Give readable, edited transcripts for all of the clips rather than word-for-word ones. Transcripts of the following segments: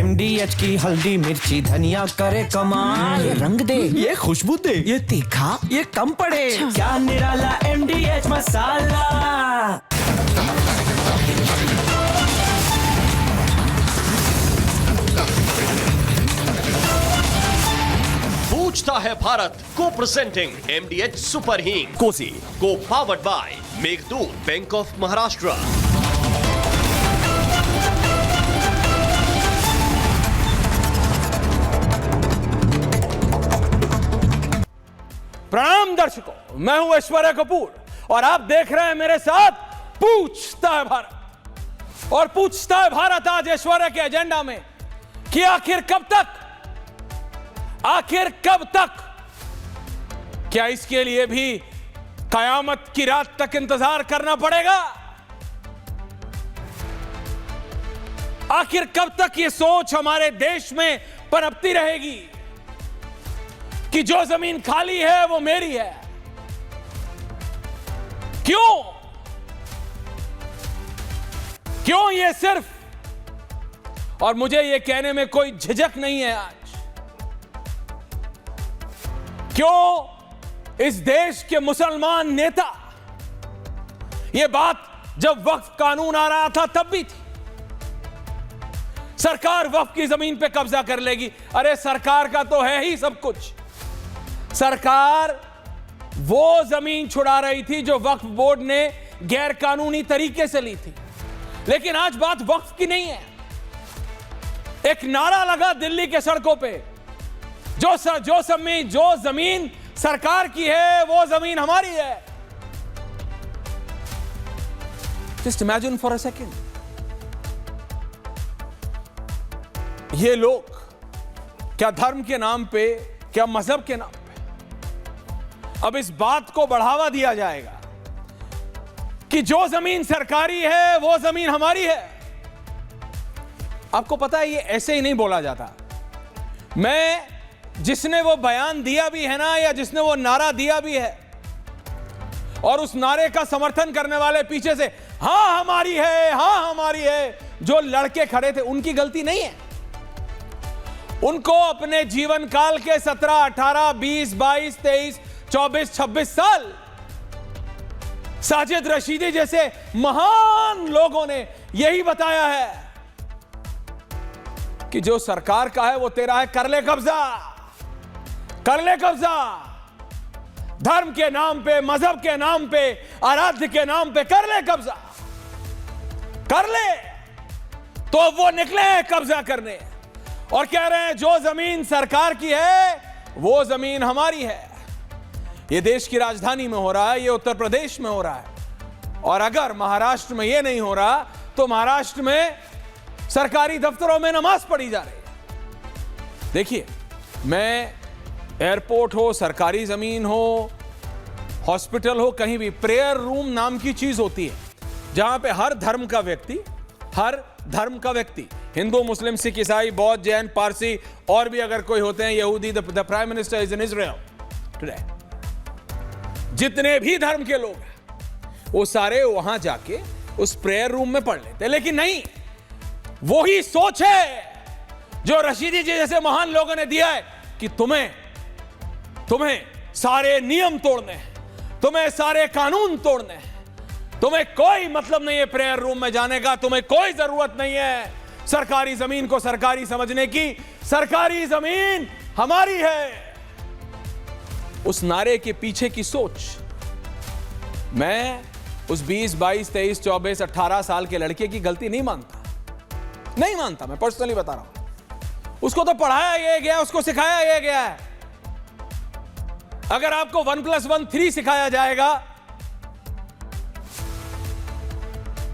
MDH की हल्दी मिर्ची धनिया करे कमाल। ये रंग दे, ये खुशबू दे, ये तीखा, ये कम पड़े। क्या निराला MDH मसाला। पूछता है भारत को प्रेजेंटिंग MDH सुपर हींग कोसी को powered by Meghdoot bank of Maharashtra. प्रणाम दर्शकों, मैं हूं ऐश्वर्या कपूर और आप देख रहे हैं मेरे साथ पूछता है भारत। और पूछता है भारत आज ऐश्वर्या के एजेंडा में कि आखिर कब तक क्या इसके लिए भी कयामत की रात तक इंतजार करना पड़ेगा? आखिर कब तक ये सोच हमारे देश में पनपती रहेगी कि जो जमीन खाली है वो मेरी है? क्यों ये सिर्फ, और मुझे ये कहने में कोई झिझक नहीं है आज, क्यों इस देश के मुसलमान नेता, ये बात जब वक्फ कानून आ रहा था तब भी थी, सरकार वक्फ की जमीन पे कब्जा कर लेगी। अरे सरकार का तो है ही सब कुछ। सरकार वो जमीन छुड़ा रही थी जो वक्फ बोर्ड ने गैर कानूनी तरीके से ली थी। लेकिन आज बात वक्फ की नहीं है। एक नारा लगा दिल्ली के सड़कों पे, जो जमीन सरकार की है वो जमीन हमारी है। Just imagine for a second, ये लोग क्या धर्म के नाम पे, क्या मजहब के नाम पे अब इस बात को बढ़ावा दिया जाएगा कि जो जमीन सरकारी है वो जमीन हमारी है। आपको पता है ये ऐसे ही नहीं बोला जाता। जिसने वो बयान दिया भी है ना, या जिसने वो नारा दिया भी है और उस नारे का समर्थन करने वाले पीछे से हां हमारी है, हां हमारी है, जो लड़के खड़े थे, उनकी गलती नहीं है। उनको अपने जीवन काल के 17, 18, 20, 22, 23, 24, 26 साल साजिद रशीदी जैसे महान लोगों ने यही बताया है कि जो सरकार का है वो तेरा है, कर ले कब्जा, कर ले कब्जा। धर्म के नाम पे, मजहब के नाम पे, आराध्य के नाम पे कर ले कब्जा, कर ले। तो वो निकले हैं कब्जा करने और कह रहे हैं जो जमीन सरकार की है वो जमीन हमारी है। ये देश की राजधानी में हो रहा है, ये उत्तर प्रदेश में हो रहा है, और अगर महाराष्ट्र में ये नहीं हो रहा तो महाराष्ट्र में सरकारी दफ्तरों में नमाज पढ़ी जा रही है। देखिए, मैं एयरपोर्ट हो, सरकारी जमीन हो, हॉस्पिटल हो, कहीं भी प्रेयर रूम नाम की चीज होती है जहां पे हर धर्म का व्यक्ति, हिंदू, मुस्लिम, सिख, ईसाई, बौद्ध, जैन, पारसी और भी अगर कोई होते हैं, यहूदी, the prime minister is in Israel today. जितने भी धर्म के लोग हैं वो सारे वहां जाके उस प्रेयर रूम में पढ़ लेते हैं। लेकिन नहीं, वही सोच है जो रशीदी जी जैसे महान लोगों ने दिया है कि तुम्हें सारे नियम तोड़ने हैं, तुम्हें सारे कानून तोड़ने हैं, तुम्हें कोई मतलब नहीं है प्रेयर रूम में जाने का, तुम्हें कोई जरूरत नहीं है सरकारी जमीन को सरकारी समझने की, सरकारी जमीन हमारी है। उस नारे के पीछे की सोच, मैं उस 20, 22, 23, 24, 18 साल के लड़के की गलती नहीं मानता, मैं पर्सनली बता रहा हूं। उसको तो पढ़ाया ये गया, उसको सिखाया ये गया है। अगर आपको 1+1 3 सिखाया जाएगा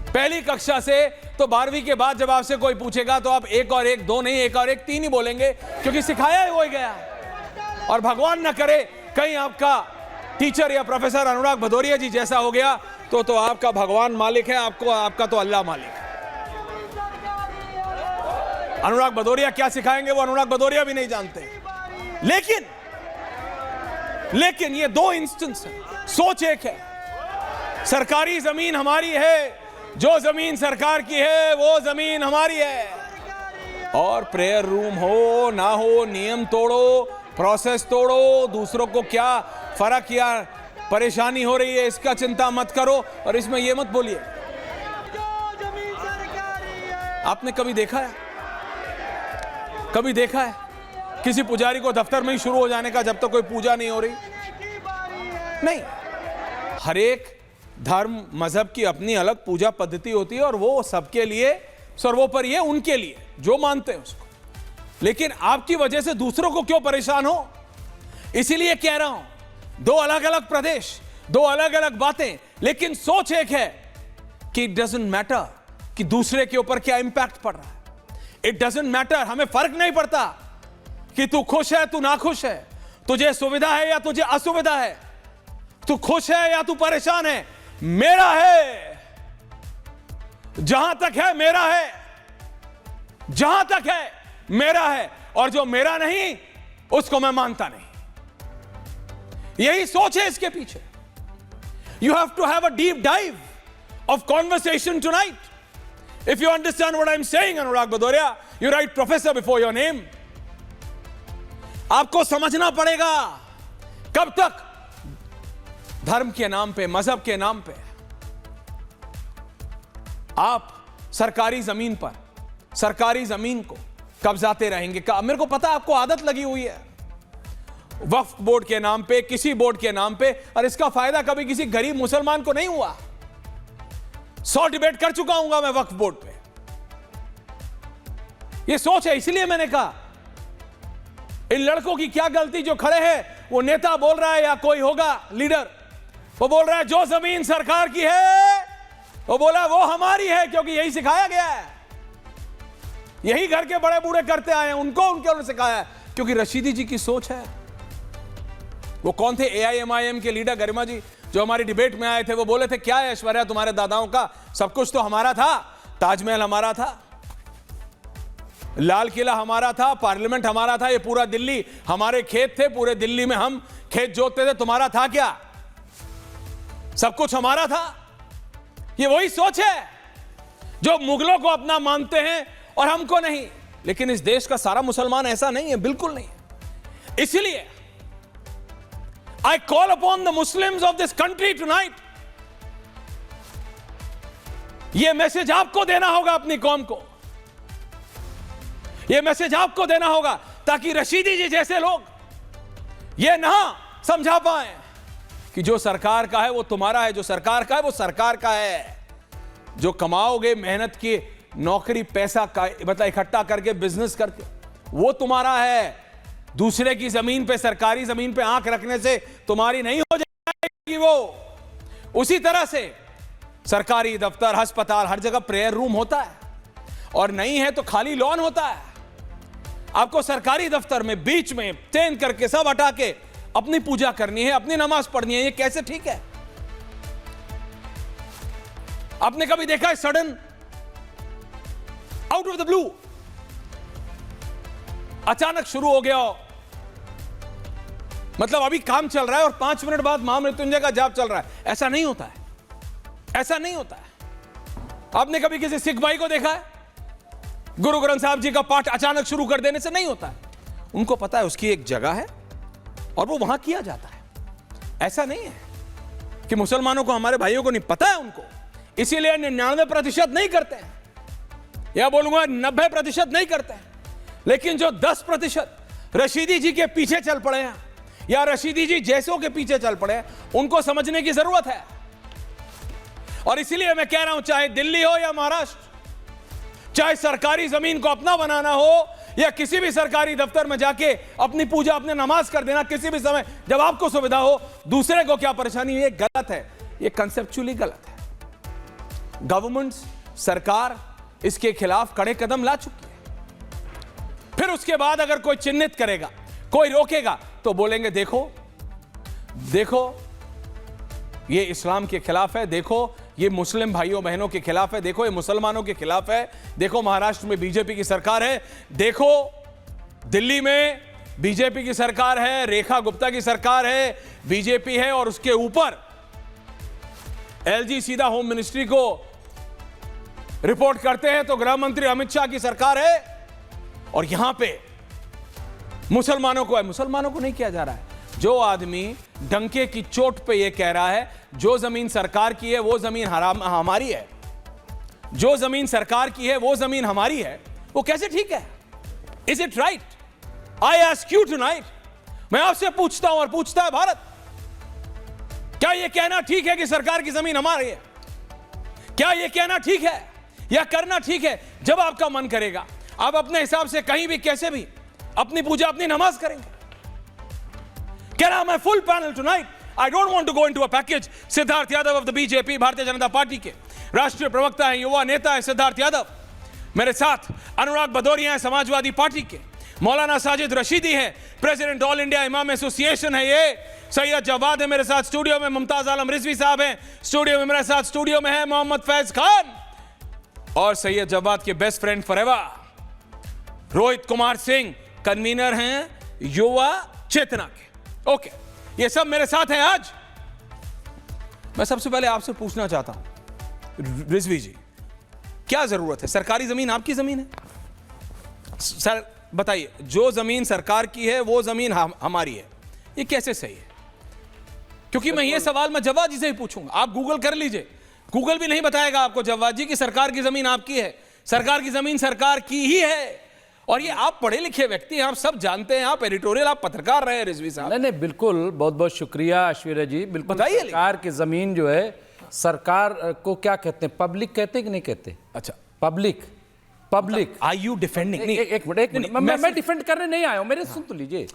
पहली कक्षा से, तो 12वीं के बाद जब आपसे कोई पूछेगा तो आप 1 और 1 2 नहीं, 1 और 1 3 ही बोलेंगे, क्योंकि सिखाया ही वो ही गया। और भगवान ना करे कहीं आपका टीचर या प्रोफेसर अनुराग भदौरिया जी जैसा हो गया तो आपका भगवान मालिक है, आपका तो अल्लाह मालिक है। अनुराग भदौरिया क्या सिखाएंगे वो अनुराग भदौरिया भी नहीं जानते। लेकिन ये 2 इंस्टेंस है, सोच एक है। सरकारी जमीन हमारी है, जो जमीन सरकार की है वो जमीन हमारी है। और प्रेयर रूम हो ना हो, नियम तोड़ो, प्रोसेस तोड़ो, दूसरों को क्या फर्क या परेशानी हो रही है इसका चिंता मत करो और इसमें ये मत बोलिए। आपने कभी देखा है, कभी देखा है किसी पुजारी को दफ्तर में ही शुरू हो जाने का जब तक कोई पूजा नहीं हो रही? नहीं। हर एक धर्म मजहब की अपनी अलग पूजा पद्धति होती है और वो सबके लिए सर्वोपरि है, उनके लिए जो मानते हैं उसको। लेकिन आपकी वजह से दूसरों को क्यों परेशान हो? इसीलिए कह रहा हूं, दो अलग अलग प्रदेश, दो अलग अलग बातें, लेकिन सोच एक है कि इट डजंट मैटर कि दूसरे के ऊपर क्या इंपैक्ट पड़ रहा है। इट डजंट मैटर, हमें फर्क नहीं पड़ता कि तू खुश है तू नाखुश है, तुझे सुविधा है या तुझे असुविधा है, तू खुश है या तू परेशान है। मेरा है, जहां तक है मेरा है, जहां तक है मेरा है, और जो मेरा नहीं उसको मैं मानता नहीं। यही सोच है इसके पीछे। You have to have a deep dive of conversation tonight if you understand what I'm saying, Anurag Bhadoria. You write professor before your name. आपको समझना पड़ेगा कब तक धर्म के नाम पे, मजहब के नाम पे आप सरकारी जमीन पर, सरकारी जमीन को कब्जाते रहेंगे। मेरे को पता आपको आदत लगी हुई है वक्फ बोर्ड के नाम पे, किसी बोर्ड के नाम पे, और इसका फायदा कभी किसी गरीब मुसलमान को नहीं हुआ। 100 डिबेट कर चुका हूंगा मैं वक्फ बोर्ड पे। ये सोच है, इसलिए मैंने कहा इन लड़कों की क्या गलती जो खड़े हैं, वो नेता बोल रहा है या कोई होगा लीडर, वो बोल रहा है जो जमीन सरकार की है, वो बोला वो हमारी है, क्योंकि यही सिखाया गया है, यही घर के बड़े बूढ़े करते आए हैं, उनको उन्होंने सिखाया है, क्योंकि रशीदी जी की सोच है। वो कौन थे? AIMIM के लीडर गरिमा जी जो हमारी डिबेट में आए थे, वो बोले थे क्या है ऐश्वर्या तुम्हारे दादाओं का, सब कुछ तो हमारा था, ताजमहल हमारा था, लाल किला हमारा था, पार्लियामेंट हमारा था, ये पूरा दिल्ली हमारे खेत थे, पूरे दिल्ली में हम खेत जोतते थे, तुम्हारा था क्या? सब कुछ हमारा था। ये वही सोच है जो मुगलों को अपना मानते हैं और हमको नहीं। लेकिन इस देश का सारा मुसलमान ऐसा नहीं है, बिल्कुल नहीं है। इसलिए I call upon the Muslims of this country tonight. यह मैसेज आपको देना होगा अपनी कौम को, यह मैसेज आपको देना होगा ताकि रशीदी जी जैसे लोग यह ना समझा पाए कि जो सरकार का है वो तुम्हारा है, जो सरकार का है वो सरकार का है। जो कमाओगे मेहनत की, नौकरी, पैसा का मतलब इकट्ठा करके, बिजनेस करके, वो तुम्हारा है। दूसरे की जमीन पे, सरकारी जमीन पे आंख रखने से तुम्हारी नहीं हो जाएगी वो। उसी तरह से सरकारी दफ्तर, अस्पताल, हर जगह प्रेयर रूम होता है, और नहीं है तो खाली लॉन होता है। आपको सरकारी दफ्तर में बीच में चेंज करके सब हटा के अपनी पूजा करनी है, अपनी नमाज पढ़नी है, ये कैसे ठीक है? आपने कभी देखा है sudden out of the blue अचानक शुरू हो गया हो, मतलब अभी काम चल रहा है और 5 मिनट बाद महामृत्युंजय का जाप चल रहा है? ऐसा नहीं होता है, ऐसा नहीं होता है। आपने कभी किसी सिख भाई को देखा है गुरु ग्रंथ साहब जी का पाठ अचानक शुरू कर देने से? नहीं होता है। उनको पता है उसकी एक जगह है और वो वहां किया जाता है। ऐसा नहीं है कि मुसलमानों को, हमारे भाइयों को नहीं पता है उनको, इसीलिए 99% नहीं करते हैं, या बोलूंगा 90% नहीं करते हैं। लेकिन जो 10% रशीदी जी के पीछे चल पड़े हैं या रशीदी जी जैसों के पीछे चल पड़े हैं, उनको समझने की जरूरत है। और इसीलिए मैं कह रहा हूं, चाहे दिल्ली हो या महाराष्ट्र, चाहे सरकारी जमीन को अपना बनाना हो या किसी भी सरकारी दफ्तर में जाके अपनी पूजा, अपने नमाज कर देना किसी भी समय जब आपको सुविधा हो, दूसरे को क्या परेशानी, ये गलत है, ये कंसेप्चुअली गलत है। गवर्नमेंट, सरकार इसके खिलाफ कड़े कदम ला चुकी है। फिर उसके बाद अगर कोई चिन्हित करेगा, कोई रोकेगा, तो बोलेंगे देखो देखो ये इस्लाम के खिलाफ है, देखो ये मुस्लिम भाइयों बहनों के खिलाफ है, देखो ये मुसलमानों के खिलाफ है, देखो महाराष्ट्र में बीजेपी की सरकार है, देखो दिल्ली में बीजेपी की सरकार है, रेखा गुप्ता की सरकार है, बीजेपी है, और उसके ऊपर एलजी सीधा होम मिनिस्ट्री को रिपोर्ट करते हैं तो गृह मंत्री अमित शाह की सरकार है। और यहां पे मुसलमानों को नहीं किया जा रहा है। जो आदमी डंके की चोट पे ये कह रहा है जो जमीन सरकार की है वो जमीन हमारी है, जो जमीन सरकार की है वो जमीन हमारी है, वो कैसे ठीक है? Is it right? I ask you tonight, मैं आपसे पूछता हूं और पूछता है भारत, क्या यह कहना ठीक है कि सरकार की जमीन हमारी है? क्या यह कहना ठीक है या करना ठीक है? जब आपका मन करेगा आप अपने हिसाब से कहीं भी कैसे भी अपनी पूजा अपनी नमाज करेंगे। Can I have my full panel tonight? I don't want to go into a package. Siddharth Yadav of the BJP, Bharatiya Janata party के राष्ट्रीय प्रवक्ता हैं, युवा नेता है सिद्धार्थ यादव। मेरे साथ अनुराग भदौरिया हैं, समाजवादी पार्टी के। मौलाना साजिद रशीदी हैं, प्रेसिडेंट ऑल इंडिया इमाम एसोसिएशन है ये। सैयद जवाद है मेरे साथ स्टूडियो में, मुमताज आलम रिजवी साहब हैं स्टूडियो में मेरे साथ, स्टूडियो में है मोहम्मद फैज खान और सैयद जवाद के best friend forever Rohit Kumar Singh, convener हैं युवा चेतना के। ओके, ये सब मेरे साथ हैं आज। मैं सबसे पहले आपसे पूछना चाहता हूं रिजवी जी, क्या जरूरत है? सरकारी जमीन आपकी जमीन है सर, बताइए, जो जमीन सरकार की है वो जमीन हमारी है, ये कैसे सही है? क्योंकि मैं ये सवाल मैं जवाद जी से ही पूछूंगा, आप गूगल कर लीजिए, गूगल भी नहीं बताएगा आपको जवाद जी कि सरकार की जमीन आपकी है। सरकार की जमीन सरकार की ही है। और ये आप पढ़े लिखे व्यक्ति हैं, आप सब जानते हैं, आप एडिटोरियल, आप पत्रकार रहे हैं रिजवी साहब। नहीं, बिल्कुल, बहुत बहुत शुक्रिया ऐश्वर्या जी। बिल्कुल, बताइए। सरकार की जमीन जो है, सरकार को क्या कहते हैं, पब्लिक कहते हैं कि नहीं कहते? अच्छा, पब्लिक आर यू डिफेंडिंग? एक मिनट, मैं डिफेंड करने नहीं आया हूं, मेरे सुन तो लीजिए।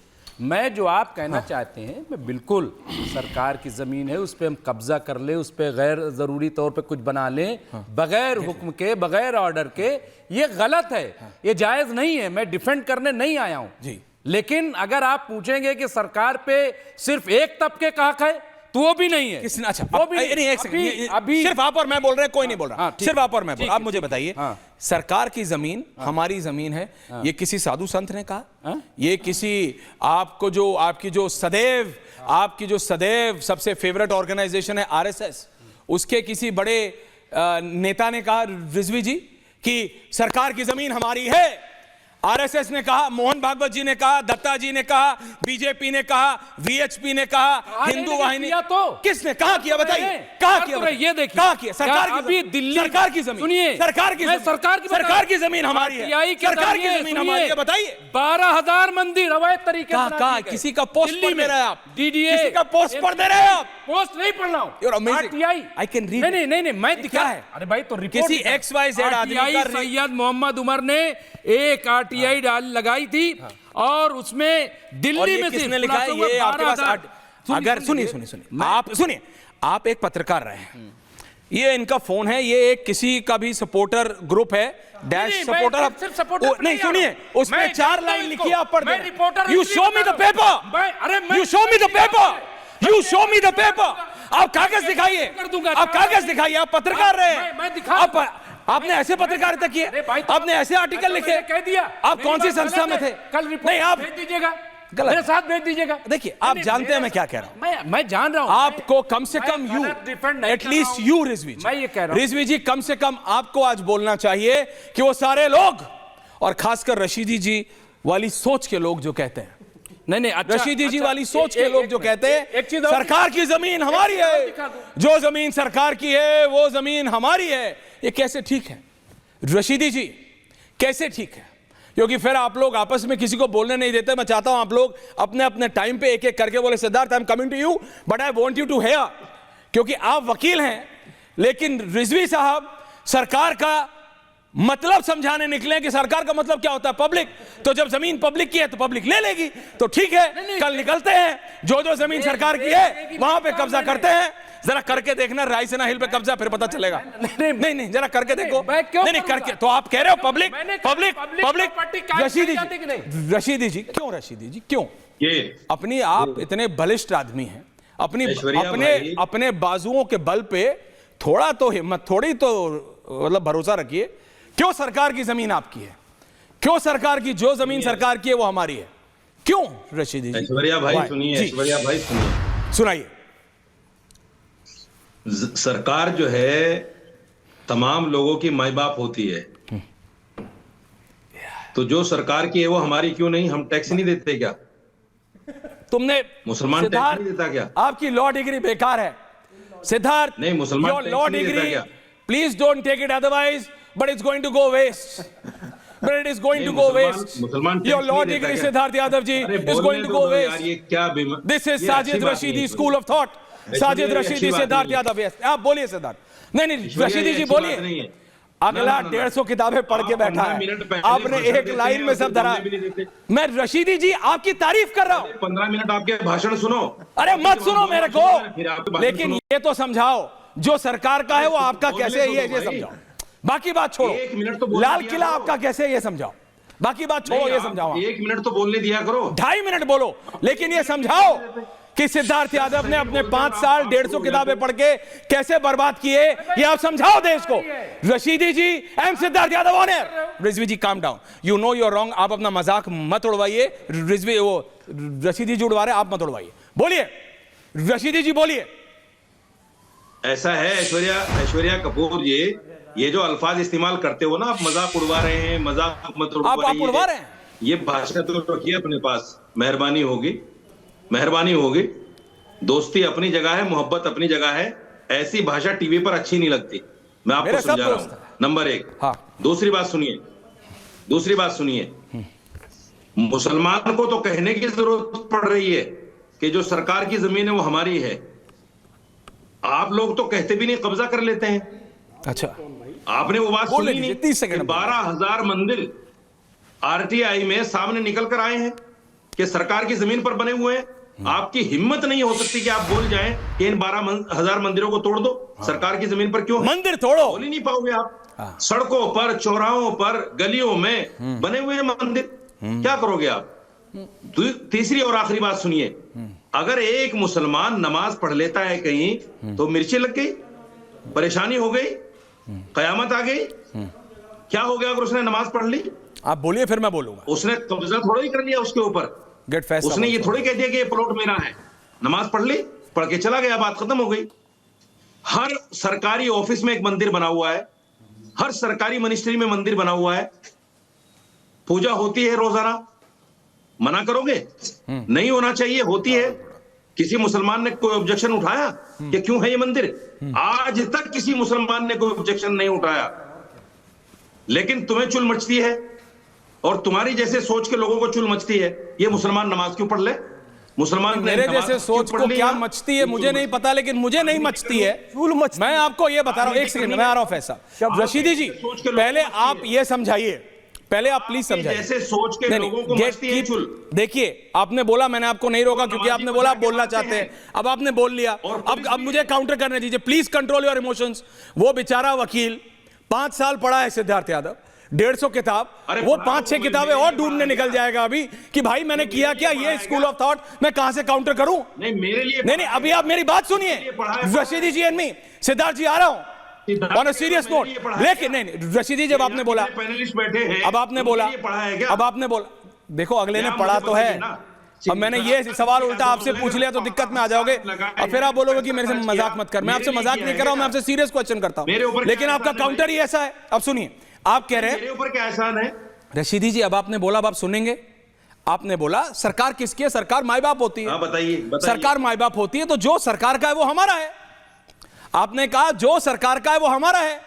मैं जो आप कहना चाहते हैं, मैं बिल्कुल, सरकार की जमीन है, उस पर हम कब्जा कर ले, उस पर गैर जरूरी तौर पे कुछ बना लें, बगैर हुक्म के, बगैर ऑर्डर के, ये गलत है, ये जायज नहीं है। मैं डिफेंड करने नहीं आया हूं जी। लेकिन अगर आप पूछेंगे कि सरकार पे सिर्फ एक तबके का हक है, तो वो भी नहीं है। किसने? अच्छा, वो भी नहीं, एक सेकंड, अभी सिर्फ आप और मैं बोल रहे हैं, कोई नहीं बोल रहा। हाँ, सिर्फ आप और मैं बोल, आप मुझे बताइए, सरकार की जमीन हमारी जमीन है, ये किसी साधु संत ने कहा? ये किसी आपकी जो सदैव सबसे फेवरेट ऑर्गेनाइजेशन है आरएसएस, उसके किसी बड़े नेता ने कहा रिजवी जी कि सरकार की जमीन हमारी है? आरएसएस ने कहा, मोहन भागवत जी ने कहा, दत्ता जी ने कहा, बीजेपी ने कहा, वीएचपी ने कहा, हिंदू वाहिनी, तो किसने कहा किया? बताइए, कहा किया? ये देखिए, कहा किया? सरकार की अभी दिल्ली, सरकार की जमीन, सुनिए, सरकार की जमीन हमारी है, सरकार की जमीन हमारी है। बताइए, 12,000 मंदिर अवैध तरीके से कहा? किसी का पोस्ट पढ़ दे रहे हैं आप? डीडीए किसी का पोस्ट पढ़ दे रहे हैं आप? पोस्ट नहीं पढ़ रहा हूं। You're amazing. RTI, I can read. नहीं, मैं दिखा है। अरे भाई, तो रिपोर्ट किसी XYZ आदमी का सैयद मोहम्मद उमर ने एक RTI लगाई थी और उसमें दिल्ली में किसने लिखा है? ये आपके पास अगर सुनिए, आप एक पत्रकार रहे हैं, ये इनका फोन है, ये एक किसी का भी सपोर्टर ग्रुप है, डैश सपोर्टर नहीं, सुनिए, उसमें 4 लाइन लिखी है, आप पढ़ दें। You show me the paper, you show me the paper, you show me the paper. आप कागज दिखाइए, आप कागज दिखाइए, आप पत्रकार रहे हैं, आपने ऐसे पत्रकारिता की है, आपने ऐसे आर्टिकल लिखे, कह दिया। आप कौन सी संस्था में थे? कल नहीं, आप भेज दीजिएगा, गलत, मेरे साथ भेज दीजिएगा। देखिए, आप जानते हैं मैं क्या कह रहा हूं, मैं जान रहा हूं। आपको कम से कम यू, एटलीस्ट यू रिजवी जी, मैं ये कह रहा हूं, रिजवी जी, कम से कम आपको आज बोलना चाहिए कि वो सारे लोग, और खासकर रशीदी जी वाली सोच के लोग जो कहते हैं, नहीं, अच्छा, रशीदी जी वाली सोच के लोग जो कहते हैं सरकार की जमीन हमारी है, जो जमीन सरकार की है वो जमीन हमारी है, ये कैसे ठीक है रशीदी जी? कैसे ठीक है? क्योंकि फिर आप लोग आपस में किसी को बोलने नहीं देते। मैं चाहता हूं आप लोग अपने अपने टाइम पे एक एक करके बोले, Siddharth, I am coming to you but I want you to hear, क्योंकि आप वकील हैं, लेकिन रिजवी साहब सरकार का मतलब समझाने निकले कि सरकार का मतलब क्या होता है, पब्लिक। तो जब जमीन पब्लिक की है तो पब्लिक ले लेगी, तो ठीक है, कल निकलते हैं, जो जमीन सरकार की है वहां पे कब्जा करते हैं। जरा करके देखना, रायसेना हिल पे कब्जा, फिर पता चलेगा। नहीं, जरा करके देखो। नहीं करके तो आप कह रहे हो पब्लिक। रशीदी जी क्यों अपनी, आप इतने बलिष्ठ आदमी हैं, अपने बाजुओं के बल पे थोड़ा तो हिम्मत, थोड़ी तो मतलब भरोसा रखिए। क्यों सरकार की जमीन आपकी है? क्यों सरकार की जो जमीन सरकार की है वो हमारी है? क्यों रशीदी जी? ऐश्वर्या भाई सुनिए, सुनाइए। सरकार जो है तमाम लोगों की माई बाप होती है। तो जो सरकार की है वो हमारी क्यों नहीं? हम टैक्स नहीं देते क्या? तुमने मुसलमान टैक्स सिद्धार्थ, नहीं देता क्या? आपकी लॉ डिग्री बेकार है सिद्धार्थ। नहीं, मुसलमान योर टैक्स लॉ नहीं देता डिग्री, क्या? Please don't take it otherwise but it's going to go waste, but it is going to नहीं, go मुसलमान- waste. मुसलमान Your टैक्स law नहीं देता degree क्या? सिद्धार्थ यादव जी अरे is बोलने going to दो go यार, waste. ये क्या This is ये साजिद अच्छी बात रशीदी नहीं है। School of thought. साजिद ये रशीदी अच्छी बात सिद्धार्थ नहीं है। यादव, yes. आप बोलिए सिद्धार्थ। नहीं ईश्वरिया, रशीदी ये जी अच्छी बात नहीं बोलिए। है। अगला ना, 150 किताबें पढ़ के आप बैठा 15 है, मिनट पहले आपने भाषण एक देते लाइन हैं में और सब फिर धरा। बोलने भी नहीं देते। मैं रशीदी जी आपकी तारीफ कर रहा हूं। 15 मिनट आपके भाषण सुनो। अरे मत सुनो मेरे फिर आपके को, भाषण लेकिन सुनो। ये तो समझाओ जो सरकार का है वो आपका बोलने कैसे है तो ये दो भाई। समझाओ। बाकी बात छोड़ो, एक मिनट तो बोलने लाल दिया किला करो। आपका कैसे है ये समझाओ। बाकी बात छोड़ो, ये आप समझाओ। 1 मिनट तो बोलने दिया करो। 2.5 मिनट बोलो, लेकिन ये समझाओ कि सिद्धार्थ यादव ने अपने 5 साल 150 किताबें पढ़ के कैसे बर्बाद किए, ये आप समझाओ देश को। Rashidi ji M Siddharth Yadav honour. Rizvi ji calm down, you know you are wrong. आप अपना मजाक मत उड़वाइए। रिजवी वो रशीदी जी उड़वा रहे, आप मत उड़वाइए। बोलिए रशीदी जी बोलिए। ऐसा है ऐश्वर्या कपूर जी, ये जो अल्फाज इस्तेमाल करते हो ना, आप मजाक उड़वा रहे हैं, मजाक मत आप उड़वा रहे हैं। ये भाषा तो रखिए अपने पास, मेहरबानी होगी, मेहरबानी होगी। दोस्ती अपनी जगह है, मोहब्बत अपनी जगह है। ऐसी भाषा टीवी पर अच्छी नहीं लगती, मैं आपको मेरे सब समझा रहा दोस्त हूं। हैं। नंबर 1। हाँ। दूसरी बात सुनिए, मुसलमान को तो कहने की जरूरत पड़ रही है कि जो सरकार की जमीन है वो हमारी है। आप लोग तो कहते भी नहीं, कब्जा कर लेते हैं। अच्छा, आपने वो बात बोलने सुनी दीजिए, नहीं 30 सेकंड कि में। 12,000 मंदिर आरटीआई में सामने निकल कर आए हैं कि सरकार की जमीन पर बने हुए हैं। आपकी हिम्मत नहीं हो सकती कि आप बोल जाएं कि इन 12,000 मंदिरों को तोड़ दो। सरकार की जमीन पर क्यों है? मंदिर तोड़ो। बोल ही नहीं पाओगे आप। सड़कों पर, चौराहों पर, गलियों में बने हुए हैं मंदिर, क्या करोगे आप? तीसरी और आखिरी बात सुनिए, अगर एक मुसलमान नमाज पढ़ लेता है कहीं तो मिर्ची लग गई, परेशानी हो गई, कयामत आ गई। क्या हो गया अगर उसने नमाज पढ़ ली? आप बोलिए फिर मैं बोलूंगा। उसने कब्जा थोड़ा ही कर लिया उसके ऊपर। Get fast. उसने ये थोड़ी कह दिया कि ये प्लॉट मेरा है। नमाज पढ़ ली, पढ़ के चला गया, बात खत्म हो गई। हर सरकारी ऑफिस में एक मंदिर बना हुआ है, हर सरकारी मिनिस्ट्री में मंदिर बना हुआ है, पूजा होती है रोजाना। मना करोगे? नहीं होना चाहिए, होती है। किसी मुसलमान ने कोई ऑब्जेक्शन उठाया कि क्यों है ये मंदिर? आज तक किसी मुसलमान ने कोई ऑब्जेक्शन नहीं उठाया। लेकिन तुम्हें चुल मचती है और तुम्हारी जैसे सोच के लोगों को चुल मचती है, ये मुसलमान नमाज क्यों पढ़ ले? मुसलमान ने मेरे नमाज जैसे क्यों सोच पढ़ को ली क्या यार? मचती है मुझे नहीं पता, लेकिन मुझे नहीं मचती है। मैं आपको ये बता रहा हूं, एक सेकंड मैं आ रहा हूं फैसल। रशीदी जी पहले आप ये समझाइए, पहले आप प्लीज समझाइए। जैसे सोच के लोगों को मचती है चुल। देखिए आपने बोला, मैंने आपको नहीं रोका क्योंकि आपने बोला आप बोलना चाहते हैं। अब आपने बोल लिया, अब मुझे काउंटर करने दीजिए। Please control your emotions. वो बेचारा वकील 5 साल पढ़ा है सिद्धार्थ यादव, 150 किताब, वो 5-6 किताबें और ढूंढने निकल जाएगा अभी कि भाई मैंने किया क्या, ये स्कूल ऑफ थॉट मैं कहां से काउंटर करूं? नहीं, मेरे लिए नहीं अभी आप मेरी बात सुनिए। रशीदी जी एंड मी, सिद्धार्थ जी आ रहा हूं ऑन अ सीरियस नोट। लेकिन नहीं रशीदी, जब आपने बोला, पैनलिस्ट बैठे हैं, अब आपने बोला, अब आपने बोला, देखो अगले ने पढ़ा तो है। अब मैंने ये सवाल उल्टा आपसे पूछ लिया तो दिक्कत में आ जाओगे और फिर आप बोलोगे कि मेरे से मजाक मत कर। मैं आपसे मजाक नहीं कर रहा हूं, मैं आपसे सीरियस क्वेश्चन करता हूं, लेकिन आपका काउंटर ही ऐसा है। अब सुनिए, आप कह रहे हैं मेरे ऊपर क्या एहसान है? रशीदी जी, अब आपने बोला, अब आप सुनेंगे। आपने बोला सरकार किसकी है? सरकार माई बाप होती है। हाँ, बताइए। सरकार माई बाप होती है तो जो सरकार का है वो हमारा है। आपने कहा जो सरकार का है वो हमारा है,